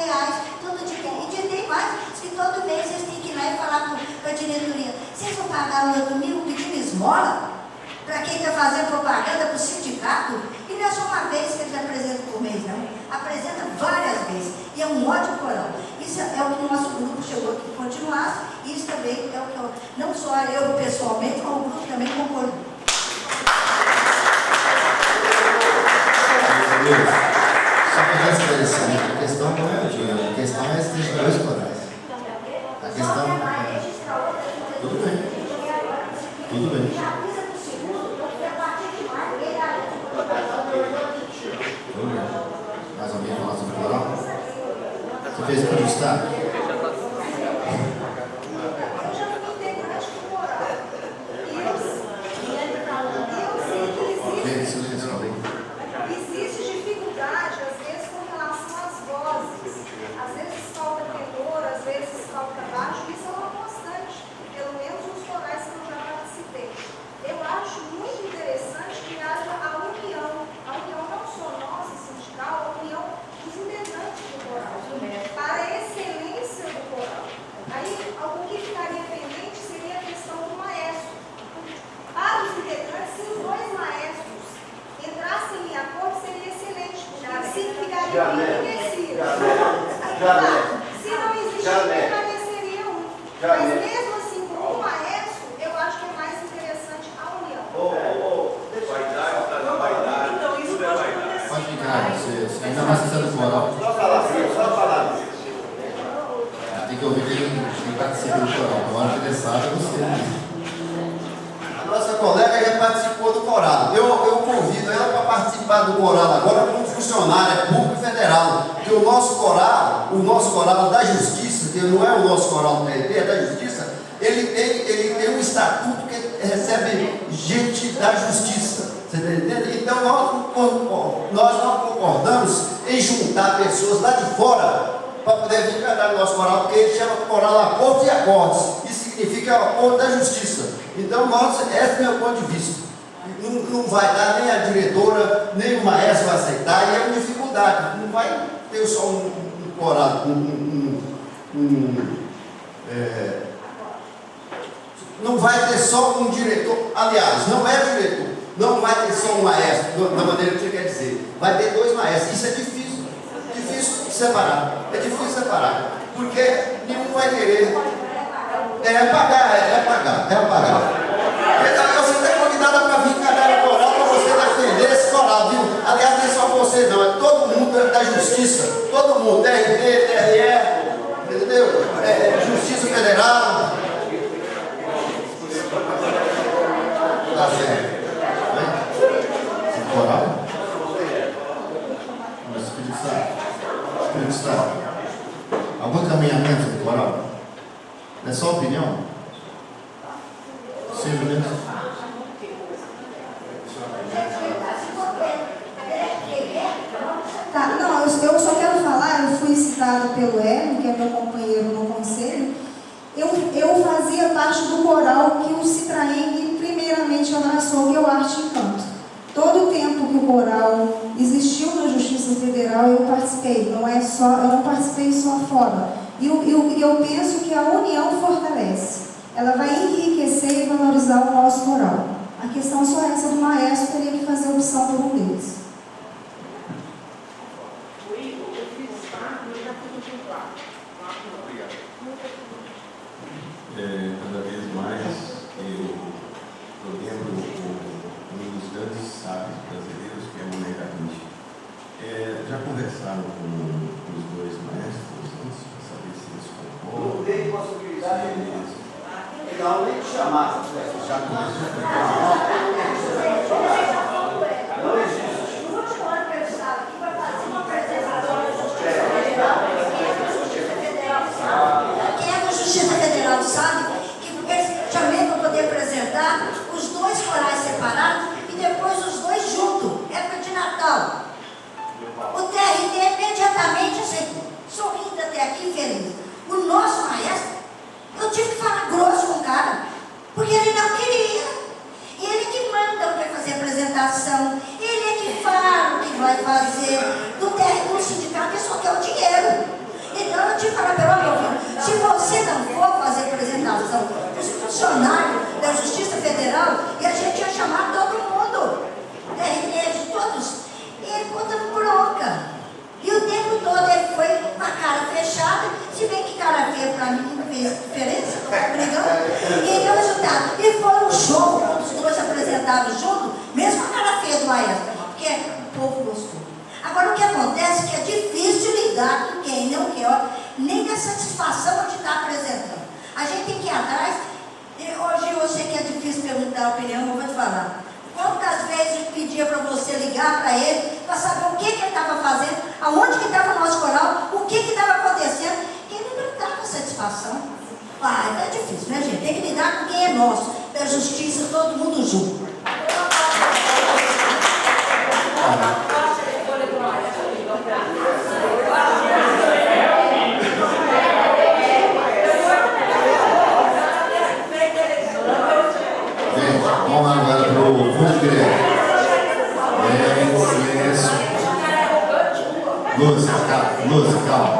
todo dia. E tem mais, que todo mês eles têm que ir lá e falar para a diretoria, vocês vão pagar o domingo pedindo esmola para quem está fazendo propaganda para o sindicato? E não é só uma vez que eles apresentam por mês, não. Apresenta várias vezes. E é um ótimo coral. Isso é o que o nosso grupo chegou aqui que continuasse. E isso também é o que não só eu pessoalmente, como o grupo também concordou. Só para esclarecer, a questão não é o dinheiro, a questão é esses dois corais. A questão é... Tudo bem. Tudo bem. Mais alguém falar sobre o coral? Você fez para o destaque? Existe dificuldade, às vezes, com relação às vozes. Às vezes falta tenor, às vezes falta baixo. Isso é uma constante, pelo menos nos corais que eu já participei. Eu acho muito interessante que haja a união não só nossa, sindical, a união dos integrantes do coral, para a excelência do coral. Aí, o que ficaria pendente seria a questão do maestro. Para os integrantes, se os dois maestros entrassem em acordo, seria excelente, porque assim ficaria enriquecido. Se não existir, permaneceria um. Mas mesmo assim, com um maestro, eu acho que é mais interessante a união. Então, isso pode acontecer. Pode ficar, você ainda mais acessando o coral. Só falar. Tem que ouvir quem participa do coral. Agora interessado é você. A nossa colega já participou do coral. Eu convido ela para participar do coral agora como funcionária pública federal. Porque o nosso coral da Justiça, que não é o nosso coral do TRT, é da Justiça, ele tem um estatuto que recebe gente da Justiça. Você está entendendo? Então nós não concordamos em juntar pessoas lá de fora para poder vir cantar no nosso coral, porque ele chama coral acordos e acordes. Isso significa acordo da Justiça. Então, esse é o meu ponto de vista. Não vai dar nem a diretora, nem o maestro vai aceitar, e é uma dificuldade. Não vai ter só um coral, não vai ter só um diretor, aliás, não é diretor, não vai ter só um maestro, da maneira que você quer dizer. Vai ter 2 maestros. Isso é difícil separar. É difícil separar, porque nenhum vai querer. É pagar. Então, você está convidada para vir cantar no coral para você defender esse coral, viu? Aliás, não é só você não, é todo mundo da Justiça, todo mundo, TRT, TRE, entendeu? Justiça Federal. Tá certo. Coral? Mas Espírito Santo. Algum encaminhamento do coral? É só opinião? Simplesmente. Tá, não, eu só quero falar, eu fui citada pelo Hélio, que é meu companheiro no conselho. Eu fazia parte do coral que o Citraeng primeiramente abraçou, que é o Arte e Canto. Todo o tempo que o coral existiu na Justiça Federal, eu participei, eu não participei só fora. E eu penso que a união fortalece. Ela vai enriquecer e valorizar o nosso coral. A questão só é essa do maestro, teria que fazer opção por um deles. Cada vez mais eu lembro um dos grandes sábios brasileiros, que é Mané Garrincha. Já conversaram com os 2 maestros antes para saber se eles concordam? Não tem possibilidade de não nem te chamar. Já começou a Não existe. No último ano que eu estava aqui, vai fazer uma apresentação da Justiça Federal. Quem é da Justiça Federal sabe que eu chamei para poder apresentar os 2 corais separados e depois os 2 juntos, época de Natal. O TRT imediatamente aceitou, sorrindo até aqui, feliz. O nosso maestro, eu tive que falar grosso com o cara, porque ele não queria. Ele que manda o que vai fazer a apresentação, ele é que fala o que vai fazer. Do sindicato, ele só quer o dinheiro. Então eu tive que falar, meu filho, se você não for fazer a apresentação dos funcionários da Justiça Federal, e a gente ia chamar todo mundo, de todos, e ele botando bronca. E o tempo todo ele foi com a cara fechada, se bem que cara feia para mim não fez diferença, brigando. E deu resultado. E foi um show, quando os 2 apresentados juntos, mesmo a cara feia do maestro, porque o povo gostou. Agora o que acontece é que é difícil lidar com quem não quer, nem a satisfação de estar apresentando. A gente tem que ir atrás. Hoje eu sei que é difícil perguntar a opinião, eu vou te falar. Quantas vezes eu pedia para você ligar para ele, para saber o que ele estava fazendo, aonde que estava o nosso coral, o que estava acontecendo, e ele não dava satisfação. É difícil, né, gente? Tem que lidar com quem é nosso, da Justiça, todo mundo junto. Vamos agora para o fundo de greve. Silêncio. Lúcia, calma.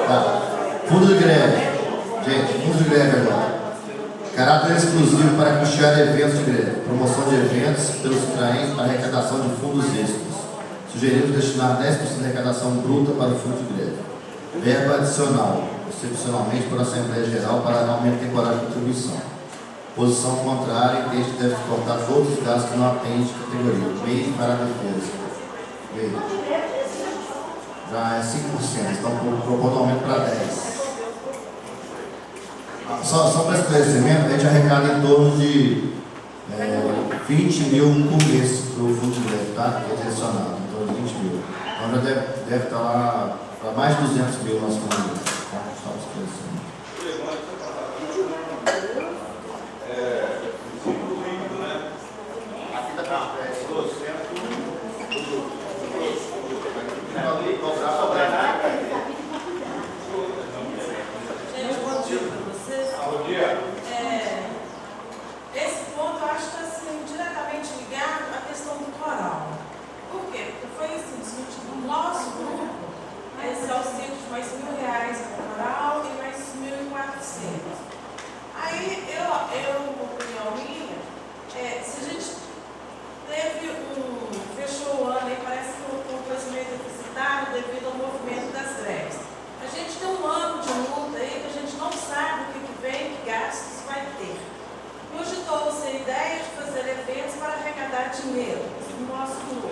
Tá. Fundo de greve. Gente, fundo de greve agora. Caráter exclusivo para custear eventos de greve. Promoção de eventos pelos Citraeng para arrecadação de fundos extras. Sugerimos destinar 10% da arrecadação bruta para o fundo de greve. Verba adicional, excepcionalmente por Assembleia Geral, para aumento temporário de contribuição. Posição contrária, que este deve cortar todos os gastos que não atendem de categoria. Meio para a defesa. Meio. Já é 5%, então propondo aumento para 10%. Só para esclarecimento, a gente arrecada em torno de 20 mil um mês para o fundo de greve, tá? É direcionado, então 20 mil. Então já deve estar lá para mais de 200 mil nosso fundo de greve, tá? Só para esclarecer. Gente, bom dia para vocês. Bom dia. Esse ponto eu acho que está assim, diretamente ligado à questão do coral. Por quê? Porque foi assim, discutido no nosso grupo esse auxílio de mais R$1.000 para o coral e mais 1.400. Aí uma opinião minha, se a gente fechou o ano e parece que o coisa meio deficitário devido ao movimento das greves. A gente tem um ano de luta aí que a gente não sabe o que vem, que gastos vai ter. Cogitou-se a ideia de fazer eventos para arrecadar dinheiro no nosso grupo.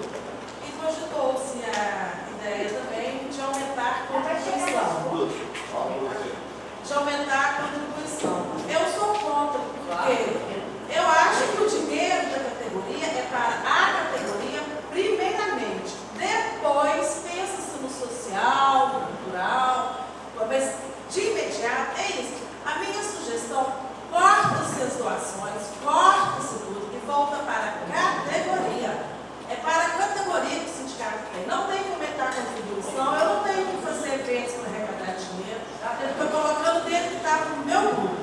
E cogitou-se a ideia também de aumentar a contribuição. Eu sou contra, porque eu acho que o dinheiro da categoria é para a categoria primeiramente. Depois pensa-se no social, no cultural, mas de imediato é isso. A minha sugestão, corta-se as doações, corta-se tudo e volta para a categoria. É para a categoria que o sindicato tem. Não tem que aumentar a contribuição, eu não tenho que fazer eventos para arrecadar dinheiro. Eu estou colocando dentro que está no meu grupo.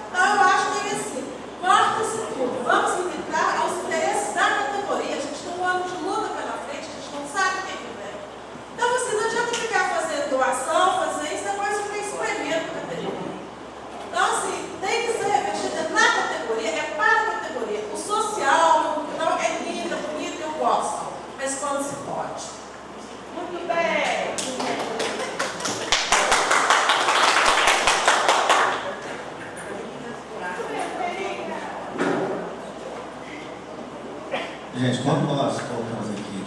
Então eu acho que é assim, corta-se tudo. Vamos limitar aos interesses da categoria. A gente tem um ano de luta pela frente, a gente não sabe o que vem. Então assim, não adianta ficar fazendo doação, fazer isso, depois ficar espremendo para a categoria. Então assim, tem que ser revestida na categoria, é para a categoria. O social, não é lindo, é bonito, eu gosto. Mas quando se pode. Muito bem. Gente, quando nós colocamos aqui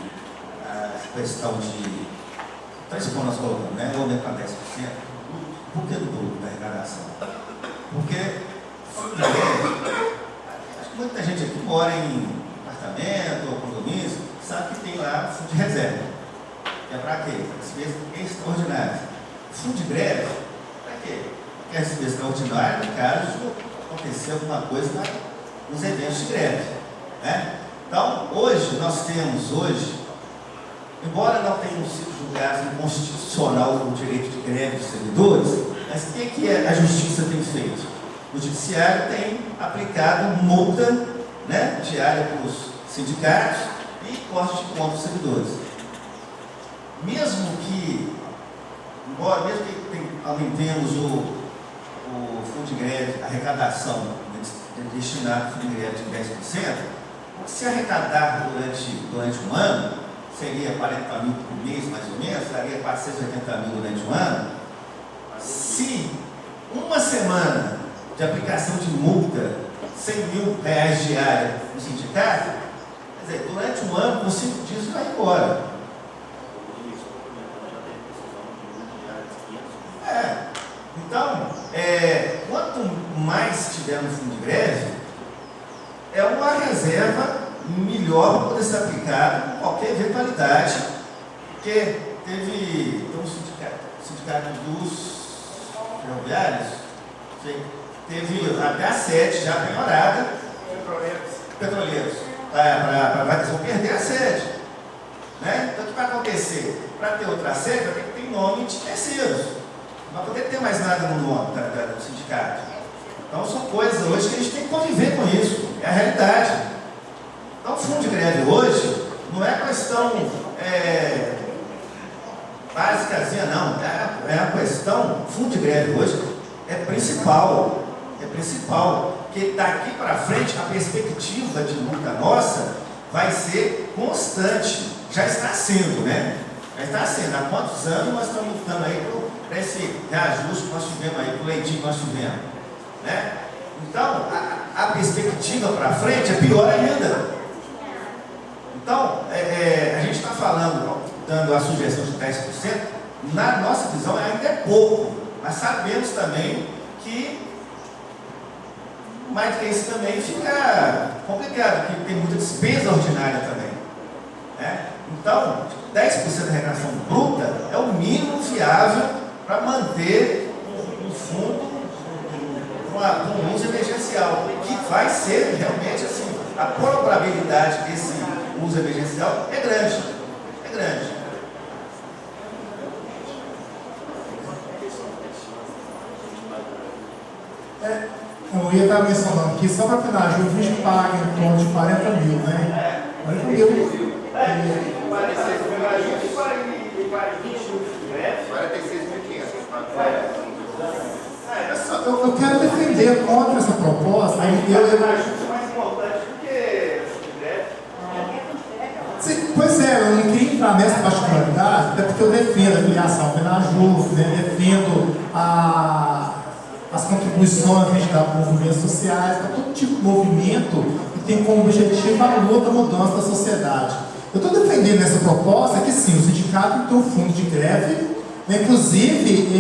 a questão de. Então, isso quando nós colocamos, né? O aumento para 10%, por que do grupo da arrecadação? Porque, acho que muita gente aqui mora em apartamento ou condomínio, sabe que tem lá fundo de reserva. Que é para quê? Despesas extraordinárias. Fundo de greve, para quê? Porque a despesa extraordinária, no caso, de acontecer alguma coisa nos eventos de greve. Né? Então, hoje, nós temos, embora não tenham sido julgados inconstitucional o direito de greve dos servidores, mas o que a justiça tem feito? O judiciário tem aplicado multa, né, diária para os sindicatos e corte de conta dos servidores. Mesmo que aumentemos o fundo de greve, a arrecadação destinada ao fundo de greve de 10%, se arrecadar durante um ano, seria 40 mil por mês, mais ou menos, daria 480 mil durante um ano. Se uma semana de aplicação de multa, R$100.000 diária no sindicato, quer dizer, durante um ano, com 5 dias, vai embora. Então, quanto mais tiver no fundo de greve, é uma reserva melhor para poder ser aplicada em qualquer eventualidade, porque teve um sindicato dos ferroviários, teve até a sede já penhorada, petroleiros, eles vão perder a sede. Né? Então o que vai acontecer? Para ter outra sede, vai ter que ter nome de terceiros. Não vai poder ter mais nada no nome do sindicato. Então são coisas hoje que a gente tem que conviver com isso, é a realidade. Então o fundo de greve hoje não é questão básicazinha não, é a questão, fundo de greve hoje é principal, porque daqui para frente a perspectiva de luta nossa vai ser constante, já está sendo, né? Já está sendo, há quantos anos nós estamos lutando aí por esse reajuste que nós tivemos aí, por leitinho que nós tivemos. Né? Então, a perspectiva para frente é pior ainda. Então, a gente está falando, dando a sugestão de 10%, na nossa visão ainda é pouco, mas sabemos também que mais do que isso também fica complicado, porque tem muita despesa ordinária também. Né? Então, 10% da arrecadação bruta é o mínimo viável para manter um fundo com um uso emergencial, que vai ser realmente assim, a probabilidade desse uso emergencial é grande. É grande. Eu ia estar mencionando aqui, só para finalizar, a gente paga em torno de 40 mil, né? 40 mil. 46.500. Eu quero defender contra essa proposta. Mais importante do que Pois é, eu não queria entrar nessa particularidade, até porque eu defendo a filiação Penajuf, né? Defendo as contribuições que a gente dá para movimentos sociais, para todo tipo de movimento que tem como objetivo a luta, a mudança da sociedade. Eu estou defendendo essa proposta que sim, o sindicato tem um fundo de greve, né? Inclusive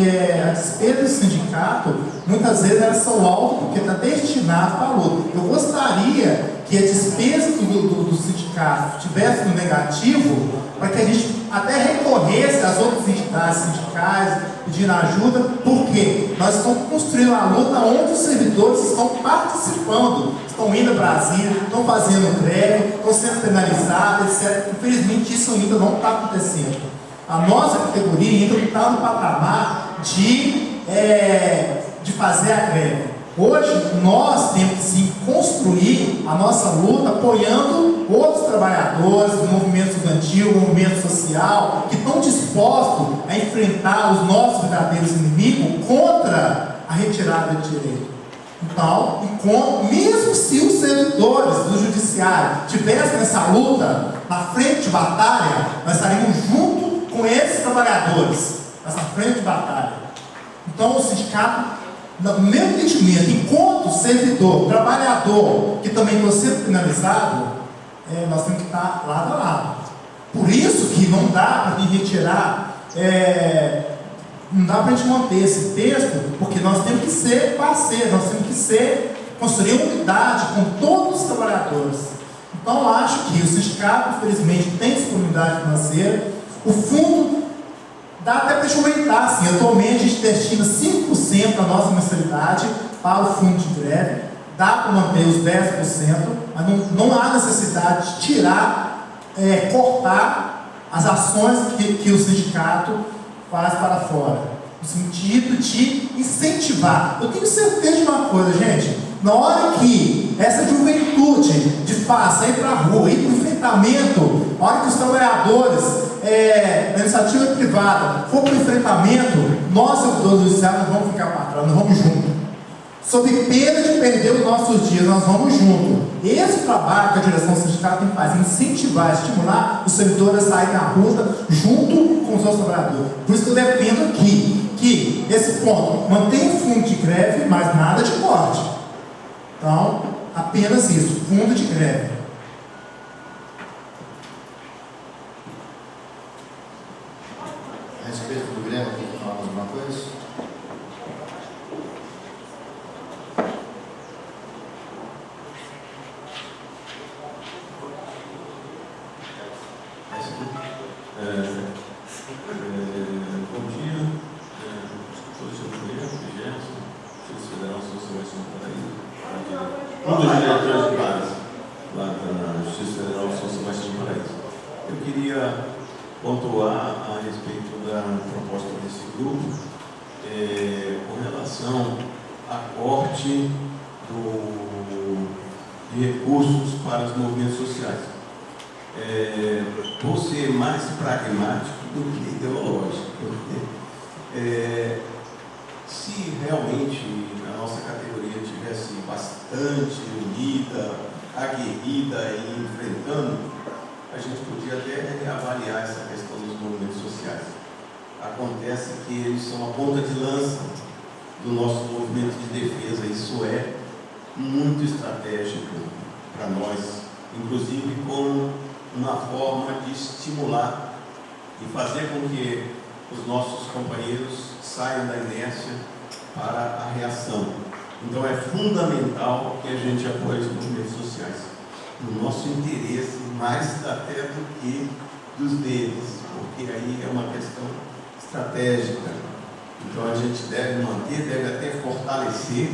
a despesa do sindicato, muitas vezes elas são altas porque está destinado para a luta. Eu gostaria que a despesa do sindicato estivesse no negativo, para que a gente até recorresse às outras entidades sindicais pedindo ajuda, porque nós estamos construindo a luta onde os servidores estão participando, estão indo a Brasília, estão fazendo greve, estão sendo penalizados, etc. Infelizmente isso ainda não está acontecendo. A nossa categoria ainda não está no patamar de fazer a greve. Hoje, nós temos que sim construir a nossa luta apoiando outros trabalhadores do movimento estudantil, do movimento social, que estão dispostos a enfrentar os nossos verdadeiros inimigos contra a retirada de direito. Então, mesmo se os servidores do judiciário tivessem nessa luta, na frente de batalha, nós estaríamos junto com esses trabalhadores, nessa frente de batalha. Então, o sindicato, no meu entendimento, enquanto servidor, trabalhador, que também está sendo penalizado, nós temos que estar lado a lado. Por isso que não dá para retirar, não dá para a gente manter esse texto, porque nós temos que ser parceiros, nós temos que construir uma unidade com todos os trabalhadores. Então, eu acho que o sindicato, infelizmente, tem disponibilidade financeira, o fundo dá até para a gente aumentar, assim, atualmente a gente destina 5% da nossa mensalidade para o fundo de greve, dá para manter os 10%, mas não há necessidade de tirar, cortar as ações que o sindicato faz para fora, no sentido de incentivar. Eu tenho certeza de uma coisa, gente, na hora que essa juventude de fato sair para a rua, ir para o enfrentamento, na hora que os trabalhadores da iniciativa privada for para o enfrentamento, nós, servidores do Estado, nós vamos ficar para trás, nós vamos juntos. Sob pena de perder os nossos dias, nós vamos juntos. Esse trabalho que a direção sindical tem que fazer, incentivar, estimular os servidores a sair na rua junto com os outros trabalhadores. Por isso que eu defendo aqui que esse ponto mantém o fundo de greve, mas nada de corte. Então, apenas isso, fundo de greve. A respeito do Grêmio, tem que falar mais alguma coisa? Bom dia, professor Gerson, Justiça Federal Social Paraíso, um dos diretores de base lá da Justiça Federal Social Paraíso. Eu queria pontuar a respeito da proposta desse grupo com relação a corte de recursos para os movimentos sociais. Vou ser mais pragmático do que ideológico, porque se realmente a nossa categoria tivesse bastante unida, aguerrida e enfrentando, a gente podia até reavaliar essa questão dos movimentos sociais. Acontece que eles são a ponta de lança do nosso movimento de defesa. Isso é muito estratégico para nós, inclusive como uma forma de estimular e fazer com que os nossos companheiros saiam da inércia para a reação. Então é fundamental que a gente apoie os movimentos sociais, no nosso interesse, mais até do que dos deles, porque aí é uma questão estratégica. Então a gente deve manter, deve até fortalecer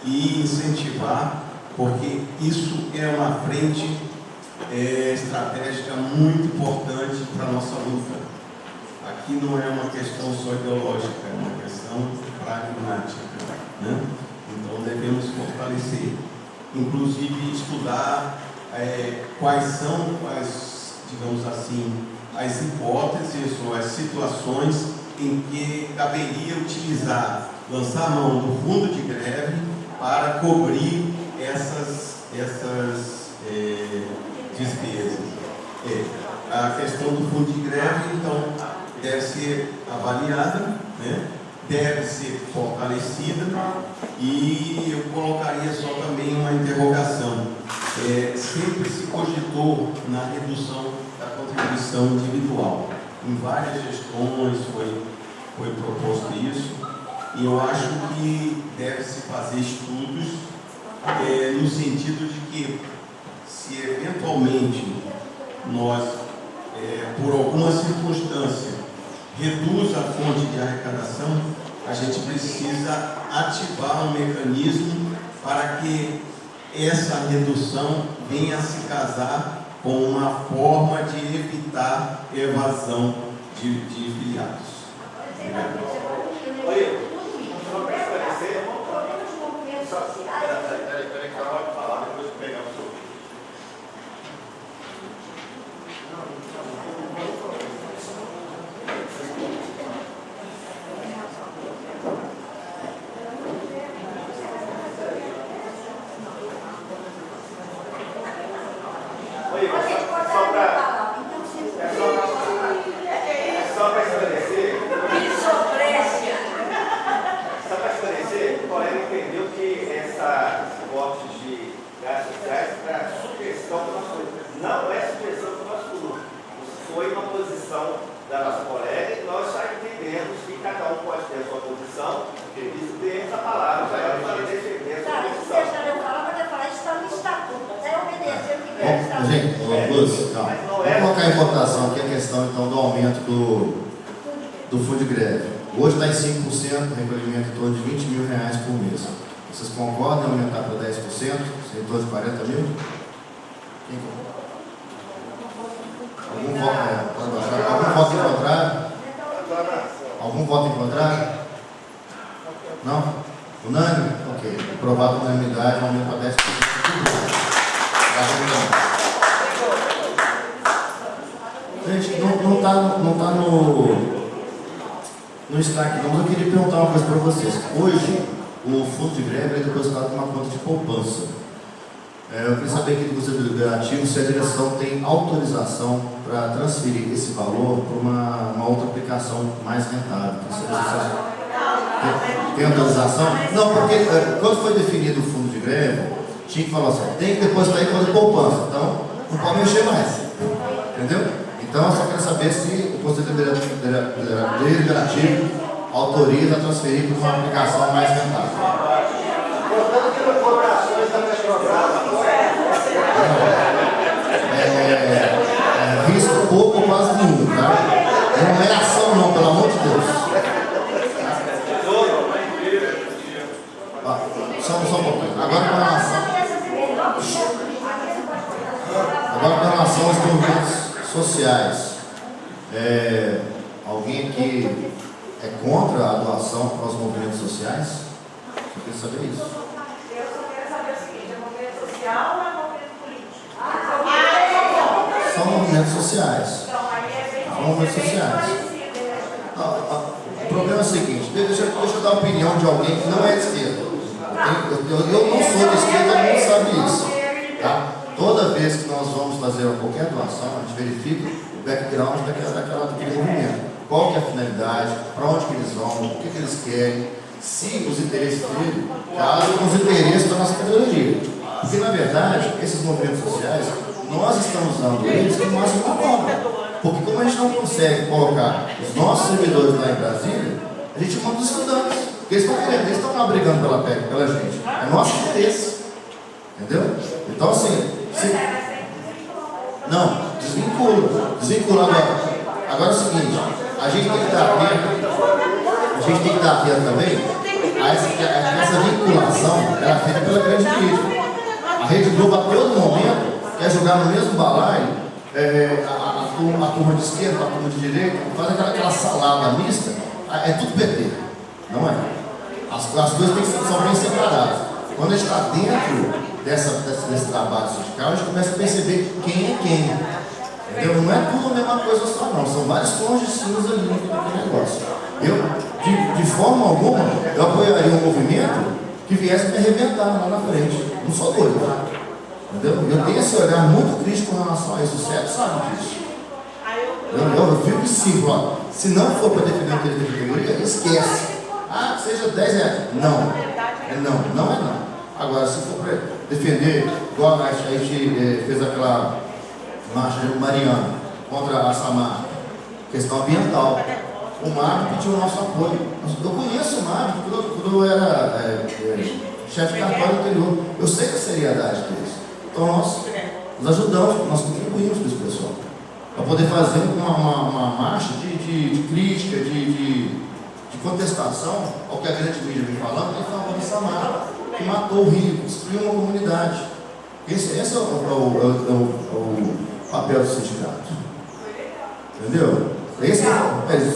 e incentivar, porque isso é uma frente estratégica muito importante para a nossa luta. Aqui não é uma questão só ideológica, é uma questão pragmática, né? Então devemos fortalecer, inclusive estudar quais são digamos assim, as hipóteses ou as situações em que caberia utilizar, lançar a mão do fundo de greve para cobrir essas despesas. A questão do fundo de greve, então, deve ser avaliada, né? Deve ser fortalecida, e eu colocaria só também uma interrogação. Sempre se cogitou na redução da contribuição individual. Em várias gestões foi proposto isso, e eu acho que deve-se fazer estudos no sentido de que, se eventualmente nós, por alguma circunstância, reduz a fonte de arrecadação, a gente precisa ativar um mecanismo para que essa redução venha a se casar com uma forma de evitar evasão de filiados. Oi, só para esclarecer, peraí, que ela vai falar, depois eu pegar o seu. Oi, só para esclarecer, o colega entendeu que esse corte de gastos sociais para supressão do nosso grupo. Não é supressão do nosso grupo. Foi uma posição da nossa colega, e nós já entendemos que cada um pode ter a sua posição, e isso tem essa palavra para ela para defender a sua posição. Gente, Lúcio, calma. Vamos colocar em votação aqui a questão então do aumento do fundo de greve. Hoje está em 5%, recolhimento em torno de R$20 mil por mês. Vocês concordam em aumentar para 10%, em torno de 40 mil? Quem concorda? Algum voto em contrário? Algum voto em contrário? Não? Unânime? Ok. Aprovado por unanimidade, aumento para 10%. Gente, não está no destaque não, mas eu queria perguntar uma coisa para vocês. Hoje, o fundo de greve é depositado numa conta de poupança. Eu queria saber aqui do Conselho Deliberativo se a direção tem autorização para transferir esse valor para uma outra aplicação mais rentável. Tem autorização? Não, porque quando foi definido o fundo de greve, tinha que falar assim, tem que depositar em conta de poupança, então não pode mexer mais. Entendeu? Então eu só quero saber se o Conselho Deliberativo autoriza a transferir para uma aplicação mais rentável. Portanto, que não foram ações da Petrobras, risco pouco ou quase nenhum, tá? Não é ação não, pelo amor de Deus. Só um pouquinho. Agora com relação aos movimentos sociais. Alguém aqui é contra a doação para os movimentos sociais? Eu queria saber isso. Eu só quero saber o seguinte, é movimento social ou é movimento político? São movimentos sociais. Então, aí é bem São movimentos sociais. O problema é o seguinte, deixa eu dar a opinião de alguém que não é de esquerda. Eu não sou de esquerda, todo mundo sabe isso. Tá? Toda vez que nós vamos fazer qualquer doação, a gente verifica o background daquele movimento. Qual que é a finalidade, para onde que eles vão, o que eles querem, se os interesses dele casam com os interesses da nossa categoria. Porque, na verdade, esses movimentos sociais, nós estamos usando eles como máximo da forma. Porque como a gente não consegue colocar os nossos servidores lá em Brasília, a gente manda os estudantes. Porque eles estão querendo, eles estão lá brigando pela gente. É nosso interesse. Entendeu? Então assim, não, desvincula agora. Agora é o seguinte, a gente tem que dar atento também a essa vinculação, ela é feita pela grande mídia. A Rede Globo a todo momento quer jogar no mesmo balaio a turma de esquerda, a turma de direita, faz aquela salada mista, é tudo PT, não é? As coisas são bem separadas. Quando a gente está dentro desse trabalho sindical, a gente começa a perceber quem é quem. Entendeu? Não é tudo a mesma coisa só, não. São vários tons de cinza ali no negócio. Eu, de forma alguma, eu apoiaria um movimento que viesse me arrebentar lá na frente. Não sou doido. Entendeu? Eu tenho esse olhar muito crítico com relação a isso. O Sérgio sabe disso. Eu fico simples, ó. Se não for para defender o direito de categoria, esquece. Ah, seja 10 reais. Não. Não é não. Agora, se for para defender, igual a gente fez aquela marcha de Mariana contra a Samar, questão ambiental. O Mário pediu o nosso apoio. Eu conheço o Mário, quando eu era chefe de cartório anterior. Eu sei da seriedade deles. Então nós ajudamos, nós contribuímos com esse pessoal. Para poder fazer uma marcha de crítica, de contestação ao que a grande mídia vem falando, em favor de Samar, que matou o rio, destruiu uma comunidade. Esse é o papel do sindicato. Entendeu? Esse é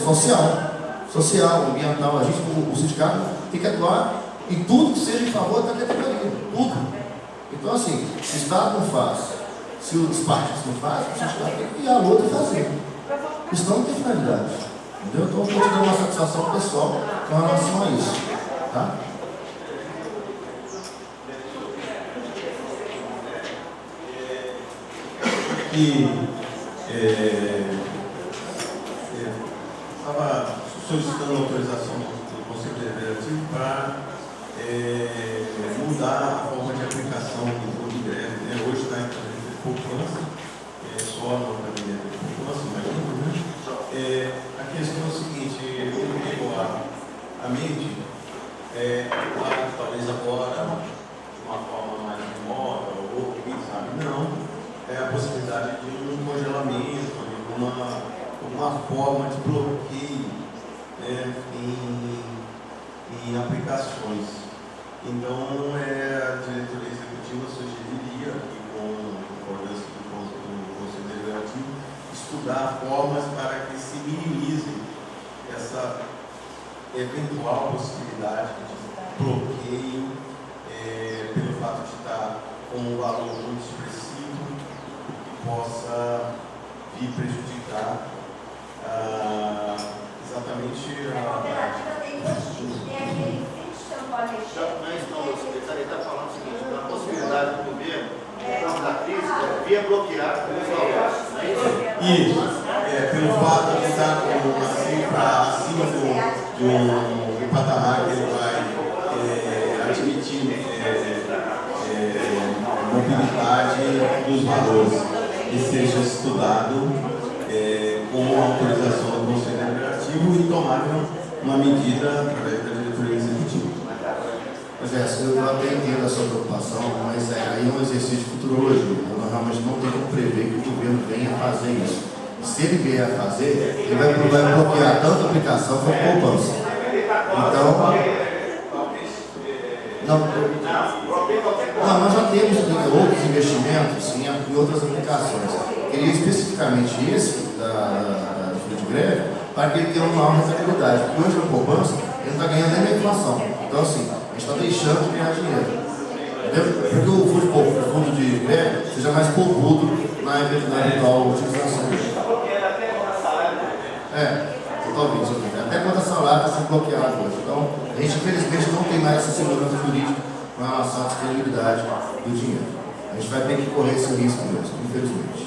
social, ambiental. O sindicato tem que atuar em tudo que seja em favor da categoria. Tudo. Então, assim, se o Estado não faz, se os partidos não fazem, o sindicato tem que ir à luta e fazer. Isso não tem finalidade. Entendeu? Então, eu estou te dando uma satisfação pessoal com relação a isso. Tá? Estava solicitando autorização do Conselho Deliberativo para mudar a forma de aplicação do de greve. Né? Hoje está em gabinete de poupança, só no gabinete de poupança, imagina. A questão é o seguinte, eu vejo a mente, claro, talvez agora, de uma forma mais remota, ou quem sabe não, a possibilidade de um congelamento, de uma forma de bloqueio, né, em aplicações. Então, a diretoria executiva sugeriria, com concordância do Conselho Deliberativo, estudar formas para que se minimize essa eventual possibilidade de bloqueio pelo fato de estar com um valor muito expressivo que possa vir prejudicar exatamente tem dois tipos. Tem aquele fixo que não pode mexer. O secretário está falando o seguinte, a possibilidade do governo, por causa da crise, via bloquear os valores. Isso, pelo fato de estar com uma cifra acima do patamar que ele vai admitir mobilidade dos valores, que seja estudado com a autorização do Conselho Deliberativo e tomar uma medida através da diretoria executiva. Pois é, eu até entendo a sua preocupação, mas aí é um exercício de futurologia. Nós realmente não tem como prever que o governo venha a fazer isso. Se ele vier a fazer, ele vai bloquear tanto a aplicação quanto a poupança. Então, nós já temos outros investimentos em outras aplicações. Queria especificamente esse da folha de greve para que ele tenha uma maior rentabilidade. Porque hoje na poupança ele não está ganhando nem a inflação. Então, assim, a gente está deixando de ganhar dinheiro. Entendeu? Porque o fundo de greve seja mais poupudo na eventual utilização dele. Totalmente. Até quando a salário está sendo bloqueada hoje. Então, a gente infelizmente não tem mais essa segurança jurídica com relação à disponibilidade do dinheiro. A gente vai ter que correr esse risco mesmo, infelizmente.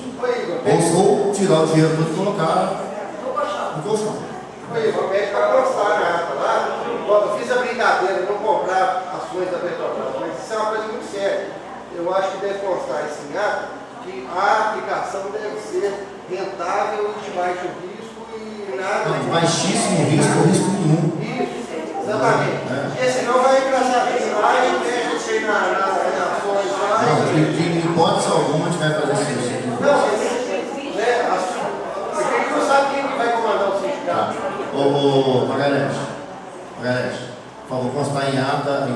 Ou tirar o dinheiro todo e colocar no colchão. Oi, Igor, para constar na ata lá, eu fiz a brincadeira de não comprar ações da Petrobras, mas isso é uma coisa muito séria. Eu acho que deve constar esse ata que a aplicação deve ser rentável e de baixo risco e nada. Não, baixíssimo risco ou risco nenhum. Isso. Exatamente. Porque senão vai engraçadinho lá e deixa de ser nas redações lá. Não, de hipótese alguma a gente vai fazer isso. Não, porque a gente não sabe quem que vai comandar o sindicato. Ô, Margarete, por favor, constar em ata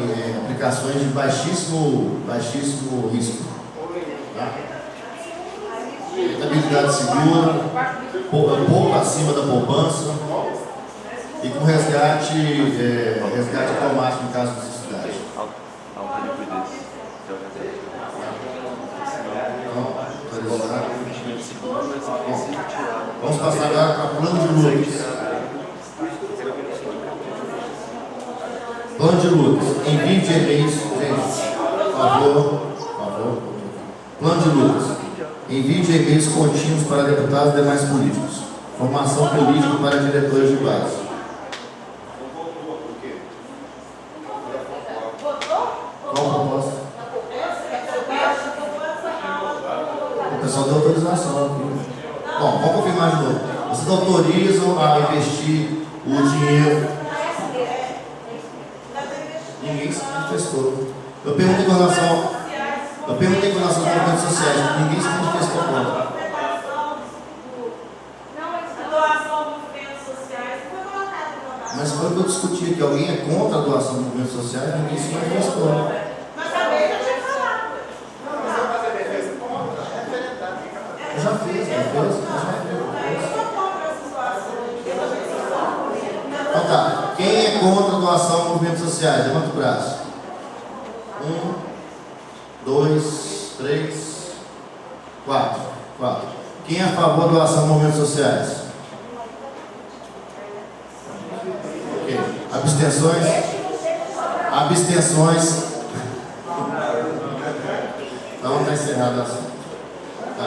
aplicações de baixíssimo risco. Tá? Rentabilidade segura, pouco acima da poupança e com resgate automático em caso de necessidade. Vamos passar agora para plano de lutas. Plano de lutas. Envio de e-mails, gente, por favor. Plano de lutas. Envio de e-mails contínuos para deputados e demais políticos. Formação política para diretores de base. Qual a proposta? O pessoal deu autorização aqui. Bom, vamos confirmar de novo. Vocês autorizam a investir o dinheiro? Ninguém se manifestou. Eu perguntei com relação aos movimentos sociais. Ninguém se manifestou contra. Mas foi o que eu discuti, que alguém é contra a doação de movimentos sociais, ninguém se manifestou. Mas também já tinha falado. Eu já fiz. Então tá, quem é contra a doação de movimentos sociais? Levanta o braço. 1, 2, 3, 4. Quem é a favor da doação de movimentos sociais? Ok. Abstenções? Então está encerrado o assunto. Tá.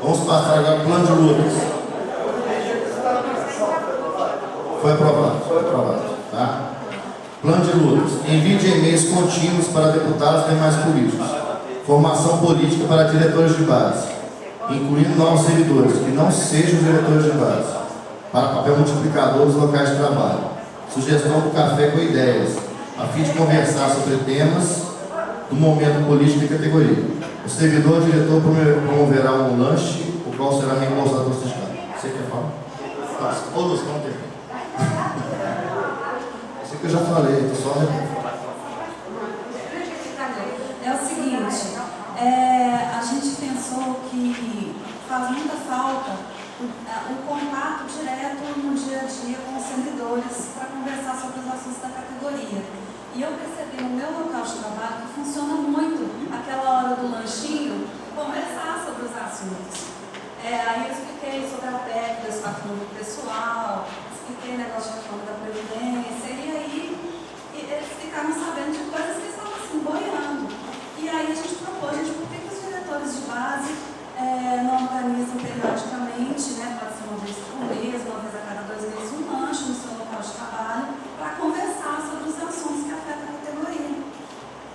Vamos passar agora ao plano de lutas. Foi aprovado. Tá? Plano de lutas. Envio de e-mails contínuos para deputados e demais políticos. Formação política para diretores de base, incluindo novos servidores que não sejam diretores de base, para papel multiplicador dos locais de trabalho. Sugestão do café com ideias, a fim de conversar sobre temas do momento político e categoria. O servidor ou diretor promoverá um lanche, o qual será reembolsado pelo sindicato. Você quer falar? Ô, Lúcio, não tem. Isso que eu já falei, só É o seguinte, a gente pensou que faz muita falta o contato direto no dia a dia com os servidores para conversar sobre os assuntos da categoria. E eu percebi no meu local de trabalho que funciona muito aquela hora do lanchinho, conversar sobre os assuntos. Aí eu expliquei sobre a PEC, do estatuto pessoal, expliquei o negócio de reforma da Previdência, e aí eles ficaram sabendo de coisas que estavam assim, boiando. E aí a gente propôs, por que os diretores de base não organizam periodicamente, né, pode ser uma vez por mês, uma vez a cada 2 meses, um lanche no seu local de trabalho, para conversar sobre os assuntos que afetam a categoria.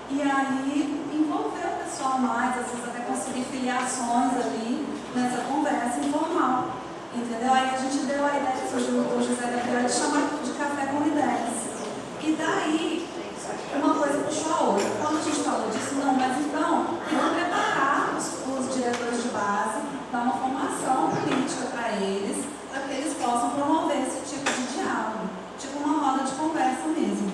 E aí envolver o pessoal mais, às vezes até conseguir filiações ali nessa conversa informal. Entendeu? Aí a gente deu a ideia que surgiu do José Gabriel de chamar de café com ideias. E daí, uma coisa puxou a outra. Quando a gente falou disso, não, mas então, tem que preparar os diretores de base, dar uma formação política para eles que eles possam promover esse tipo de diálogo, tipo uma roda de conversa mesmo.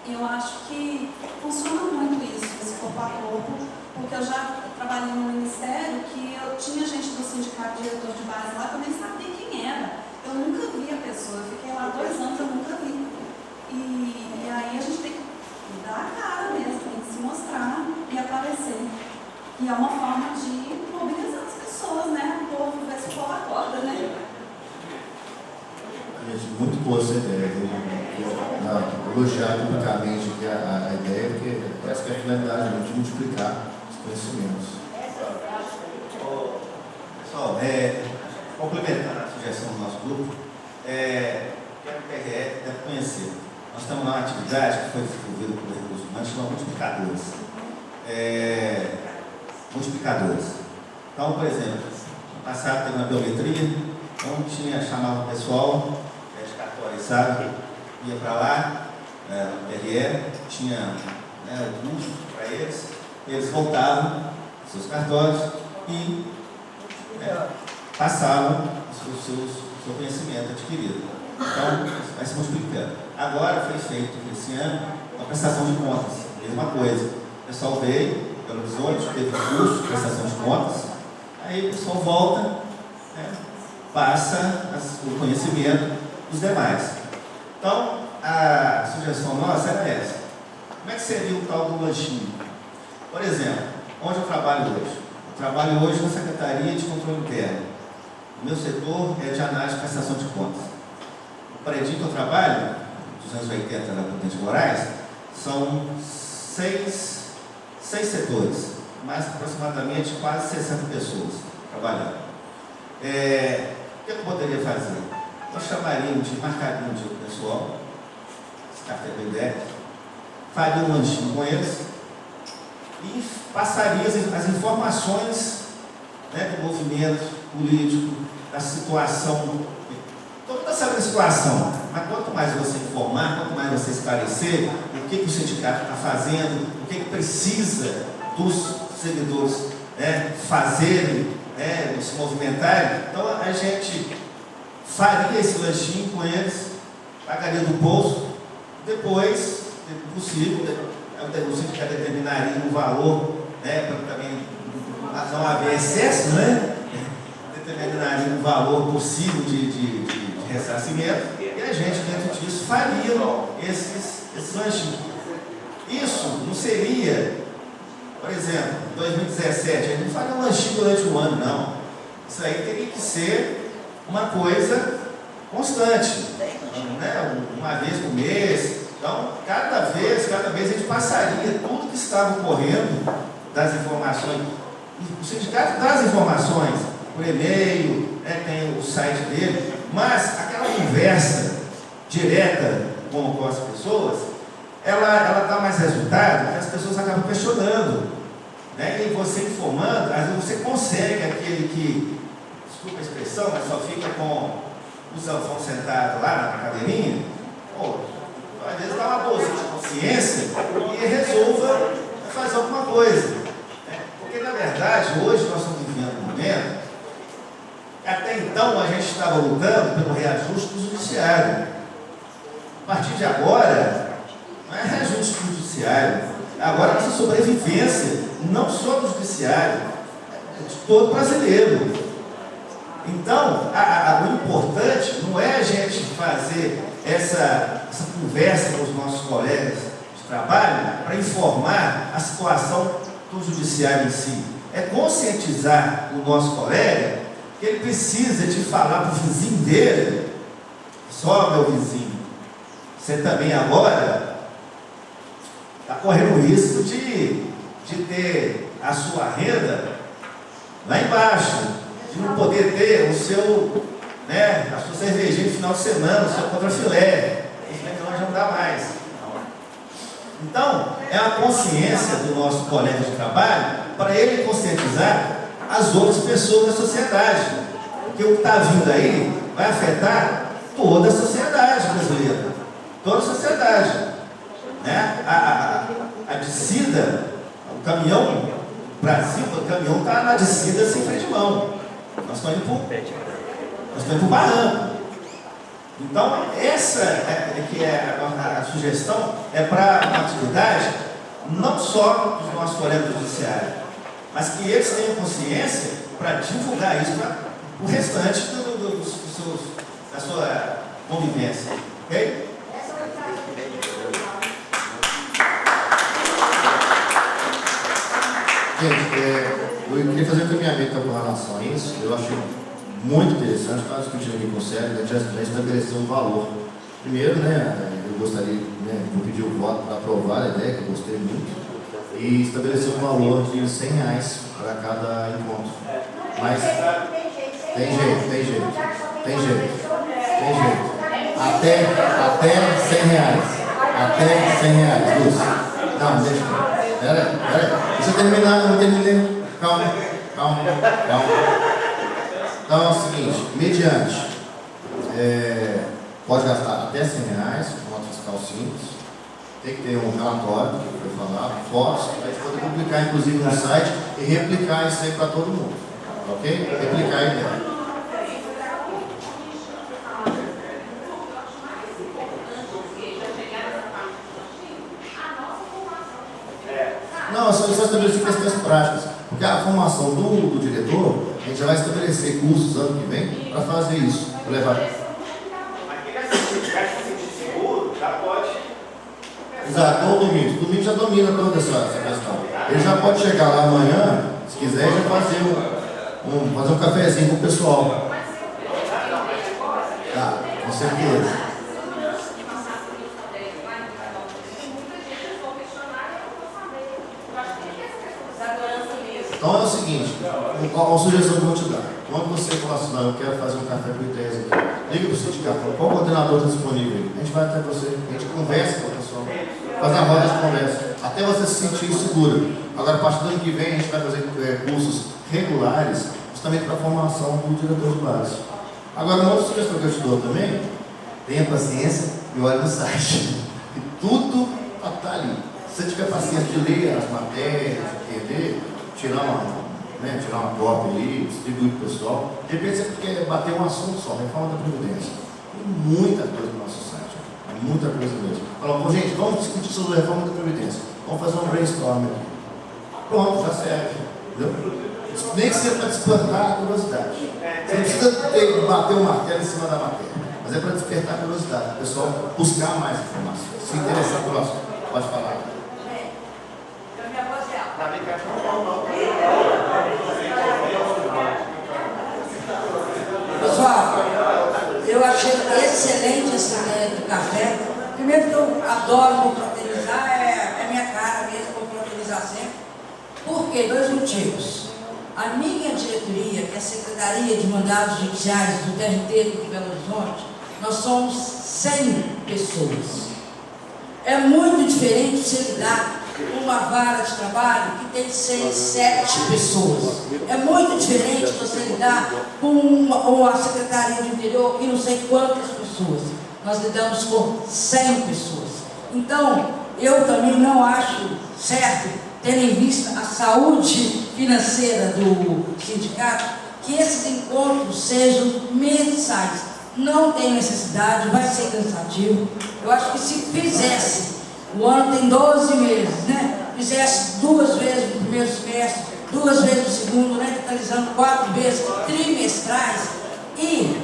E eu acho que funciona muito isso, esse corpo a corpo, porque eu já trabalhei no ministério que eu tinha gente do sindicato diretor de base lá que eu nem sabia quem era. Eu nunca vi a pessoa, eu fiquei lá 2 anos, eu nunca vi. E aí a gente tem que dar a cara mesmo, tem que se mostrar e aparecer. E é uma forma de mobilizar as pessoas, né? O povo, ver se o povo acorda, né? Gente, muito boa essa ideia. Elogiar publicamente aqui a ideia, porque parece que é a finalidade de multiplicar os conhecimentos. Pessoal, complementando a sugestão do nosso grupo, que a PRE deve conhecer. Nós temos uma atividade que foi desenvolvida por recursos humanos, chama multiplicadores. Então, por exemplo, no passado teve uma biometria, então chamava o pessoal de cartório, sabe? Ia para lá, RE, tinha o custo para eles voltavam seus cartórios e passavam o seu conhecimento adquirido. Então, vai se multiplicando. Agora foi feito esse ano uma prestação de contas, mesma coisa. O pessoal veio, Belo Horizonte, teve curso de prestação de contas, aí o pessoal volta, passa o conhecimento dos demais. Então, a sugestão nossa era essa. Como é que seria o tal do lanchinho? Por exemplo, onde eu trabalho hoje? Eu trabalho hoje na Secretaria de Controle Interno. O meu setor é de análise de prestação de contas. O prédio que eu trabalho, 280 na Prudente Moraes, são seis setores, mais aproximadamente quase 60 pessoas trabalhando. O que eu poderia fazer? Nós chamaríamos de marcaria um dia o pessoal, esse café do IDEC, faria um lanchinho com eles e passaria as informações do movimento político, da situação, toda essa situação. Mas quanto mais você informar, quanto mais você esclarecer o que o sindicato está fazendo, o que precisa dos servidores fazerem, se movimentarem, então a gente faria esse lanchinho com eles, pagaria do bolso, depois, se possível, o sindicato determinaria um valor, para também não haver excesso, determinaria um valor possível de ressarcimento, e a gente, dentro disso, faria esses lanchinhos. Isso não seria, por exemplo, em 2017, a gente não faria um lanchinho durante o ano, não. Isso aí teria que ser uma coisa constante, uma vez por mês. Então, cada vez a gente passaria tudo que estava ocorrendo das informações. O sindicato dá as informações por e-mail, tem o site dele, mas aquela conversa direta com as pessoas, ela dá mais resultado, porque as pessoas acabam questionando. E você informando, às vezes você consegue aquele que, desculpa a expressão, mas só fica com o zanfão sentado lá na cadeirinha, às vezes dá uma bolsa de consciência e resolva fazer alguma coisa. Porque, na verdade, hoje nós estamos vivendo um momento, até então a gente estava lutando pelo reajuste do judiciário. A partir de agora, não é reajuste do judiciário, agora é essa sobrevivência, não só do judiciário, de todo brasileiro. Então, o importante não é a gente fazer essa conversa com os nossos colegas de trabalho para informar a situação do judiciário em si. É conscientizar o nosso colega que ele precisa de falar para o vizinho dele: só meu vizinho, você também agora está correndo o risco de ter a sua renda lá embaixo, de não poder ter o seu, a sua cervejinha no final de semana, o seu contrafilé. Isso já não dá mais. Então, é a consciência do nosso colega de trabalho para ele conscientizar as outras pessoas da sociedade. Porque o que está vindo aí vai afetar toda a sociedade brasileira. Toda a sociedade. A descida, o caminhão, o Brasil, o caminhão está na descida sem freio de mão. Nós estamos indo para o barranco. Então, essa a sugestão para uma atividade não só dos nossos colegas do judiciário, mas que eles tenham consciência para divulgar isso para o restante da sua convivência. Ok? Gente, eu queria fazer um encaminhamento com relação a isso. Eu achei muito interessante, estava discutindo aqui com o Sérgio, já estabeleceu um valor. Primeiro, eu gostaria, vou pedir o voto para aprovar a ideia, que eu gostei muito, e estabelecer um valor de R$100 para cada encontro. Mas tem jeito. Até R$100. Até R$100, Lúcio. Não, deixa. Pera aí. Deixa eu terminar, não terminei. Calma. Então é o seguinte, mediante, pode gastar até R$100, com nota fiscal simples, Tem que ter um relatório, que foi falado, fotos, para a gente poder publicar, inclusive, no site e replicar isso aí para todo mundo. Ok? Replicar a ideia. Não, só estabelecer questões práticas. Porque a formação do diretor, a gente já vai estabelecer cursos ano que vem para fazer isso. Para levar. Mas quem vai se sentir seguro, já pode. Exato, ou domingo. Domingo já domina toda essa questão. Ele já pode chegar lá amanhã, se quiser, já fazer um cafezinho com o pessoal. Tá, com certeza. Então é o seguinte, uma sugestão que eu vou te dar. Quando você falar assim, não, eu quero fazer um café com ideias aqui, liga para o sindicato, fala, qual coordenador está disponível aí? A gente vai até você, a gente conversa com o pessoal, faz a roda de conversa, até você se sentir seguro. Agora, a partir do ano que vem, a gente vai fazer cursos regulares, justamente para a formação do diretor de base. Agora, uma outra sugestão que eu te dou também, tenha paciência e olhe no site. E tudo está ali. Se você tiver paciência de ler as matérias, de entender, tirar uma cópia ali, distribuir para o pessoal. De repente você quer bater um assunto só, reforma da Previdência. Tem muita coisa no nosso site, muita coisa mesmo. Fala, pô, gente, vamos discutir sobre a reforma da Previdência. Vamos fazer um brainstorm aqui. Pronto, já serve. Entendeu? Nem que seja para despertar a curiosidade. Você não precisa bater o martelo em cima da matéria, mas é para despertar a curiosidade, o pessoal buscar mais informações, se interessar pelo assunto. Pode falar. Pessoal, eu achei excelente essa ideia do café. Primeiro que eu adoro confraternizar, é minha cara mesmo, confraternizar sempre. Por quê? 2 motivos. A minha diretoria, que é a Secretaria de Mandados Judiciários do TRT de Belo Horizonte, nós somos 100 pessoas. É muito diferente você lidar com uma vara de trabalho que tem 6, 7 pessoas. É muito diferente você lidar com uma Secretaria de Interior que não sei quantas pessoas. Nós lidamos com 100 pessoas. Então, eu também não acho certo, tendo em vista a saúde financeira do sindicato, que esses encontros sejam mensais. Não tem necessidade, vai ser cansativo. Eu acho que se fizesse, o ano tem 12 meses, né? Fizesse 2 vezes no primeiro semestre, 2 vezes no segundo, né? Totalizando 4 vezes trimestrais. E,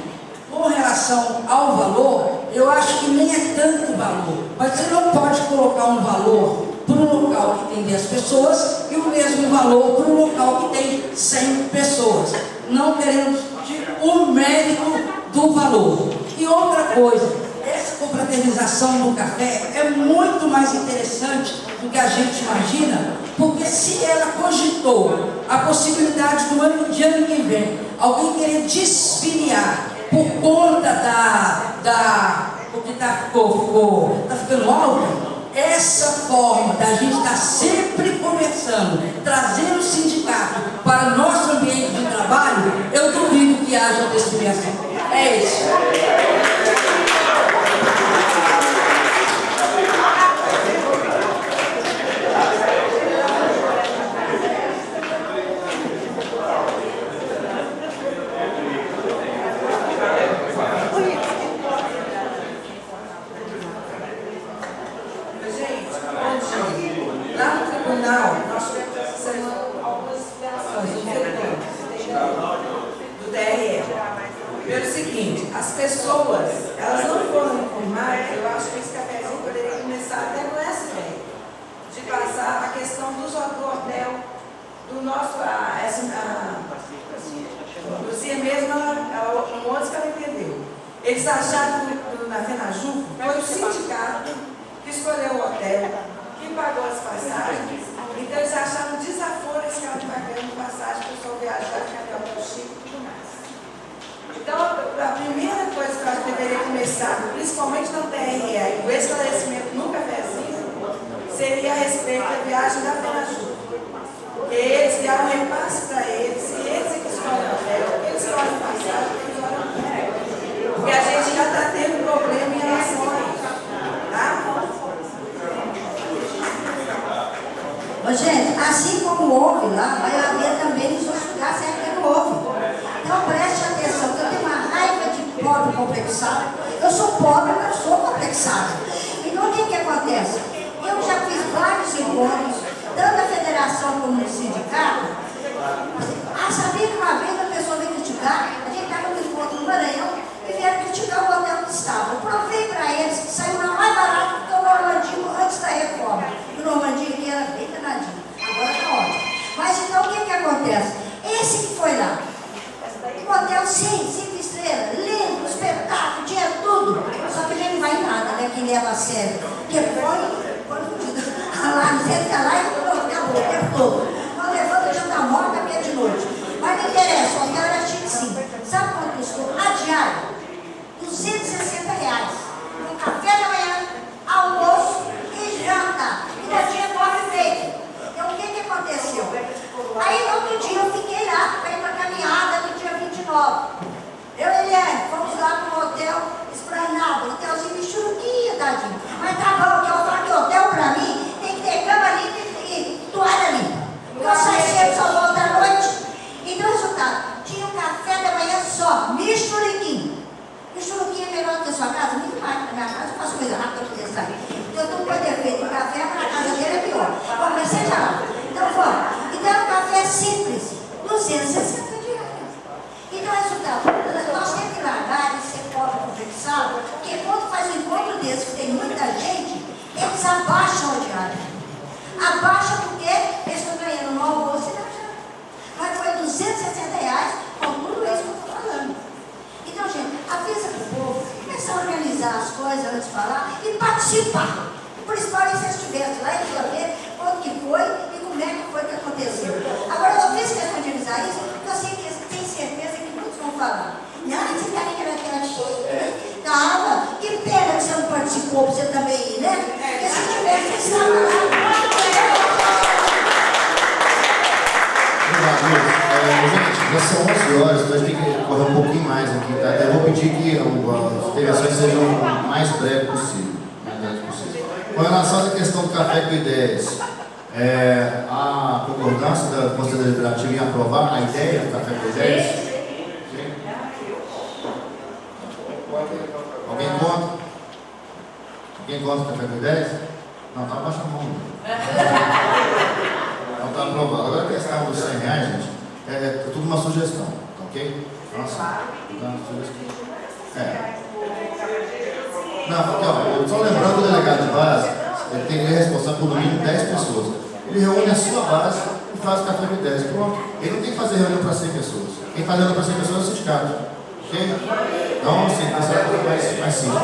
com relação ao valor, eu acho que nem é tanto valor. Mas você não pode colocar um valor para um local que tem 10 pessoas e o mesmo valor para um local que tem 100 pessoas. Não queremos discutir o mérito do valor. E outra coisa, essa confraternização no café é muito mais interessante do que a gente imagina, porque se ela cogitou a possibilidade do ano que vem alguém querer desfiliar por conta porque tá ficando alta, essa forma da gente estar sempre conversando, trazendo o sindicato para o nosso ambiente de trabalho, eu duvido que haja desfiliação. É isso. Nós tivemos essa semana algumas explicações do DRE. Pelo seguinte, as pessoas, elas não foram informadas, eu acho que esse cafezinho poderia começar até com essa ideia, de passar a questão do hotel, do nosso, Luzia mesmo, um outro que ela entendeu. Eles acharam que na FENAJU foi o sindicato que escolheu o hotel, que pagou as passagens, então eles acharam desaforo esse cara pagando passagem para o pessoal viajar, cadê o hotel chique e tudo mais. Então, a primeira coisa que eu acho que deveria começar, principalmente no TRE, o esclarecimento no cafezinho, seria a respeito da viagem da FENAJU. Porque eles deram um repasse para eles, e eles é que escolhem o hotel, eles escolhem passagem, eles escolhem o hotel. Porque a gente já está tendo problema em relação a isso. Tá? outro dia eu fiquei lá para ir para a caminhada no dia 29. Eu e Eliane fomos lá para um hotel esplanado, hotelzinho de churuquinha, tadinho. Mas tá bom, que eu falo que hotel para mim tem que ter cama limpa e toalha limpa. Porque eu saio cedo, só volto à noite. Então, resultado, tinha um café da manhã só, misturiquinho. Misturiquinho é melhor do que a sua casa? Muito mais. Na minha casa eu faço coisa rápida para poder sair. Então, eu estou com defeito de café, mas na casa dele é pior. Bom, mas seja lá. Então, vamos. Então, é um café simples, 260 reais. Então, resultado, nós temos que largar de ser pobre conversado, porque quando faz um encontro desse, que tem muita gente, eles abaixam o diário. Abaixam porque eles estão ganhando no almoço e na janta. Mas foi 260 reais com tudo isso que eu estou falando. Então, gente, avisa para o povo, começar a organizar as coisas antes de falar e participar. Principalmente se eles estivessem lá, eles iam ver quanto que foi e como é que foi que aconteceu. Agora, eu fiz questão de avisar isso, porque eu sei que eles têm certeza que muitos vão falar. Não, esse cara que era aquela chique. Calma, que pena que você não participou, você também, né? Porque se tivesse, você estava lá. Gente, já são 11 horas, então a gente tem que correr um pouquinho mais aqui, tá? Eu vou pedir que as intervenções sejam o mais breve possível. Com relação à questão do café com ideias, a concordância da Conselho Deliberativo em aprovar a ideia do café com ideias? Sim. Alguém conta? Alguém conta o café com ideias? Não, tá abaixo a mão. Não está aprovado. Agora a questão dos 100 reais, gente, é tudo uma sugestão, ok? Nossa, uma sugestão. Não, porque, ó, só lembrando que o delegado de base, ele é responsável por no mínimo 10 pessoas. Ele reúne a sua base e faz o café com 10. Pronto. Ele não tem que fazer reunião para 100 pessoas. Quem faz reunião para 100 pessoas é o sindicato. Ok? Então, assim, essa é a coisa mais simples.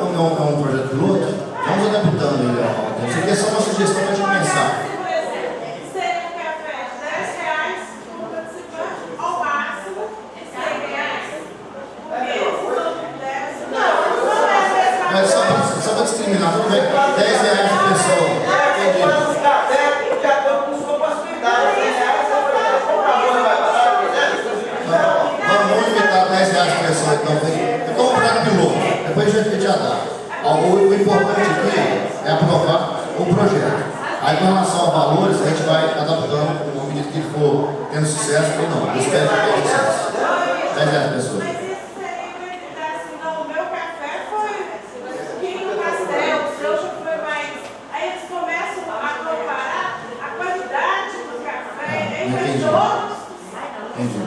Como é um projeto piloto, vamos adaptando ele ao tempo. Isso aqui é só uma sugestão para a gente pensar. Mas só para discriminar, tudo bem? 10 reais por pessoa. Entendi. Vamos limitar 10 reais por pessoa, então. É como um projeto piloto. Depois a gente já dá. O importante aqui é aprovar o projeto. Aí, com relação a valores, a gente vai adaptando à medida que for tendo sucesso ou não. Eu espero que tenha sucesso. 10 reais, pessoas. Mas isso seria uma evitar assim, não, o meu café foi um quilo pastel, o seu já foi mais. Aí eles começam a comparar a qualidade do café entre todos. Entendi.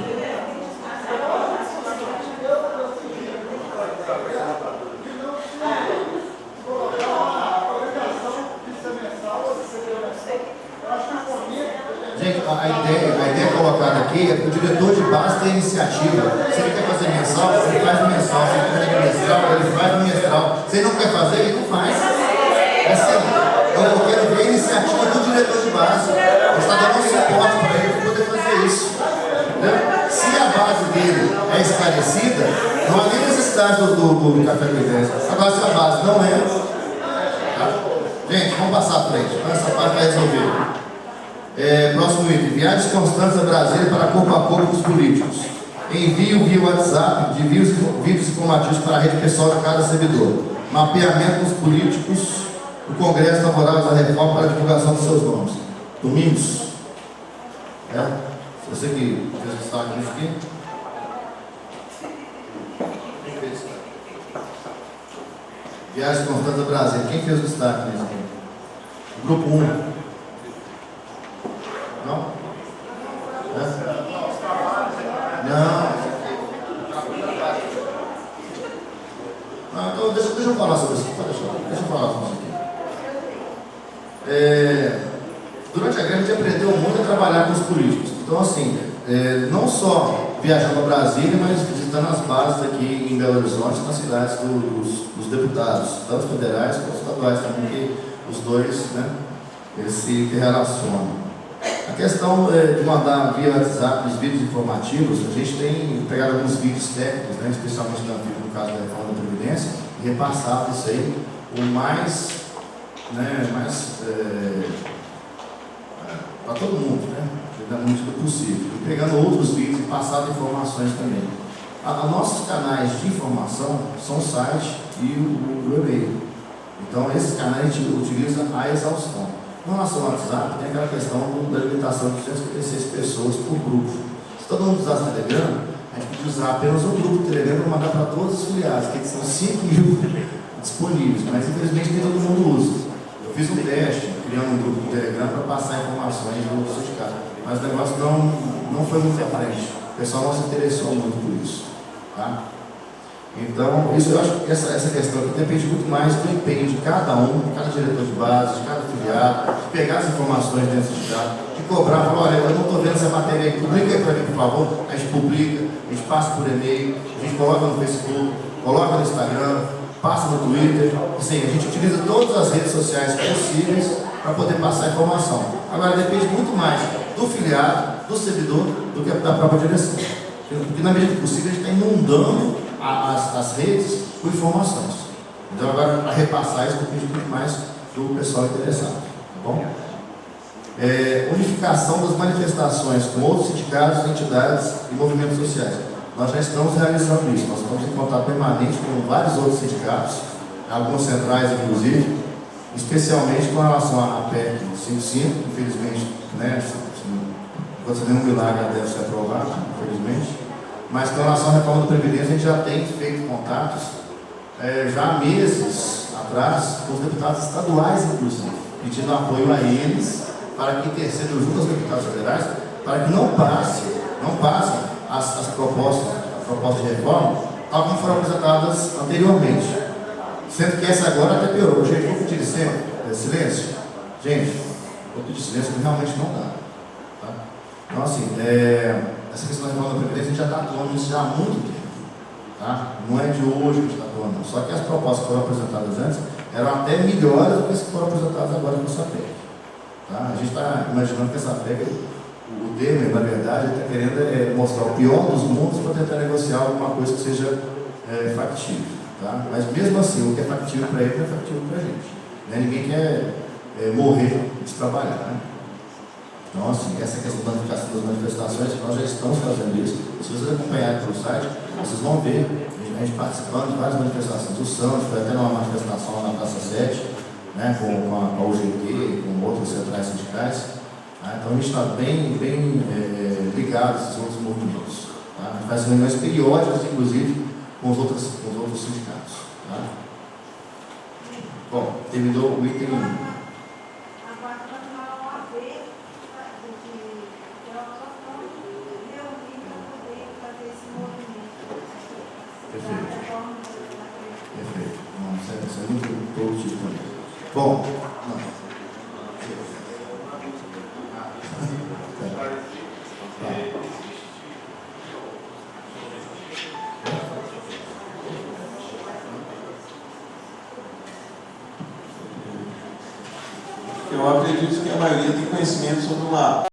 Gente, a ideia colocada aqui é que o diretor de base tem iniciativa. Se ele quer fazer mensal, ele faz no mensal. Se ele quer fazer mestral, ele faz no mestral. Se ele não quer fazer, ele não faz. É assim. Eu quero ver a iniciativa do diretor de base. Você está dando um suporte para ele para poder fazer isso. Entendeu? Se a base dele é esclarecida, não há nem necessidade do café com ideias. Agora, se a base não é, tá? Gente, vamos passar à frente. Então, essa parte vai resolver. Próximo item. Viagens constantes a Brasília para corpo a corpo dos políticos. Envio via WhatsApp de vídeos informativos para a rede pessoal de cada servidor. Mapeamento dos políticos do Congresso favorável à reforma para a divulgação dos seus nomes. Domingos. Você que fez o destaque nisso aqui? Quem fez o destaque? Viagens constantes a Brasília. Quem fez o destaque nisso aqui? Grupo 1. Não? Não. Então deixa eu falar sobre isso. Deixa eu falar sobre isso aqui. Durante a greve a gente aprendeu muito a trabalhar com os políticos. Então assim, não só viajando a Brasília, mas visitando as bases aqui em Belo Horizonte, nas cidades dos deputados, tanto federais quanto estaduais também, que os dois, né, eles se relacionam. A questão de mandar via WhatsApp os vídeos informativos, a gente tem pegado alguns vídeos técnicos, né, especialmente no caso da reforma da Previdência, e repassado isso aí o mais, para todo mundo, né, da medida possível. E pegando outros vídeos e passando informações também. Nossos canais de informação são o site e o e-mail. Então, esses canais a gente utiliza a exaustão. Com relação ao WhatsApp, tem aquela questão da limitação de 256 pessoas por grupo. Se todo mundo usasse o Telegram, a gente podia usar apenas um grupo do Telegram para mandar para todos os filiados, que são 5.000 disponíveis, mas infelizmente nem todo mundo usa. Eu fiz um teste, criando um grupo do Telegram para passar informações do sindicato, mas o negócio não foi muito à frente. O pessoal não se interessou muito por isso. Tá? Então, isso eu acho que essa questão aqui depende muito mais do empenho de cada um, de cada diretor de base, de cada filiado, de pegar as informações dentro do sindicato, de cobrar, falar, olha, eu não estou vendo essa matéria aí, publica aí para mim, por favor. A gente publica, a gente passa por e-mail, a gente coloca no Facebook, coloca no Instagram, passa no Twitter, assim, a gente utiliza todas as redes sociais possíveis para poder passar a informação. Agora, depende muito mais do filiado, do servidor, do que da própria direção. Porque na medida do possível a gente está inundando as redes com informações. Então agora, para repassar isso, depende muito mais do pessoal interessado. Tá bom? Unificação das manifestações com outros sindicatos, entidades e movimentos sociais. Nós já estamos realizando isso. Nós estamos em contato permanente com vários outros sindicatos, alguns centrais inclusive, especialmente com relação à PEC 55, infelizmente, né? Você vê um milagre, deve ser aprovado, infelizmente. Mas com relação à reforma da Previdência, a gente já tem feito contatos, já há meses atrás, com os deputados estaduais, inclusive, pedindo apoio a eles, para que intercedam junto aos deputados federais, para que não passem as propostas de reforma, tal como foram apresentadas anteriormente. Sendo que essa agora até piorou. Gente, vou pedir silêncio. Gente, vou pedir silêncio, porque realmente não dá. Tá? Então, assim, essa questão da reforma da Previdência, a gente já está atuando nisso já há muito tempo. Tá? Não é de hoje que a gente está atuando, não. Só que as propostas que foram apresentadas antes eram até melhores do que as que foram apresentadas agora com essa PEC. Tá? A gente está imaginando que essa PEC, o Temer, na verdade, está querendo mostrar o pior dos mundos para tentar negociar alguma coisa que seja factível. Tá? Mas mesmo assim, o que é factível para ele não é factível para a gente. Né? Ninguém quer morrer de trabalhar. Né? Então, assim, essa questão da unificação das manifestações, nós já estamos fazendo isso. Se vocês acompanharem pelo site, vocês vão ver a gente participando de várias manifestações. O Santos foi até numa manifestação lá na Praça 7, né, com a UGT, com outras centrais sindicais. Tá? Então, a gente está bem ligado a esses outros movimentos. Tá? A gente faz reuniões periódicas, inclusive, com os outros sindicatos. Tá? Bom, terminou o item 1. Perfeito. Não, isso é muito produtivo também. Bom, eu acredito que a maioria tem conhecimento sobre uma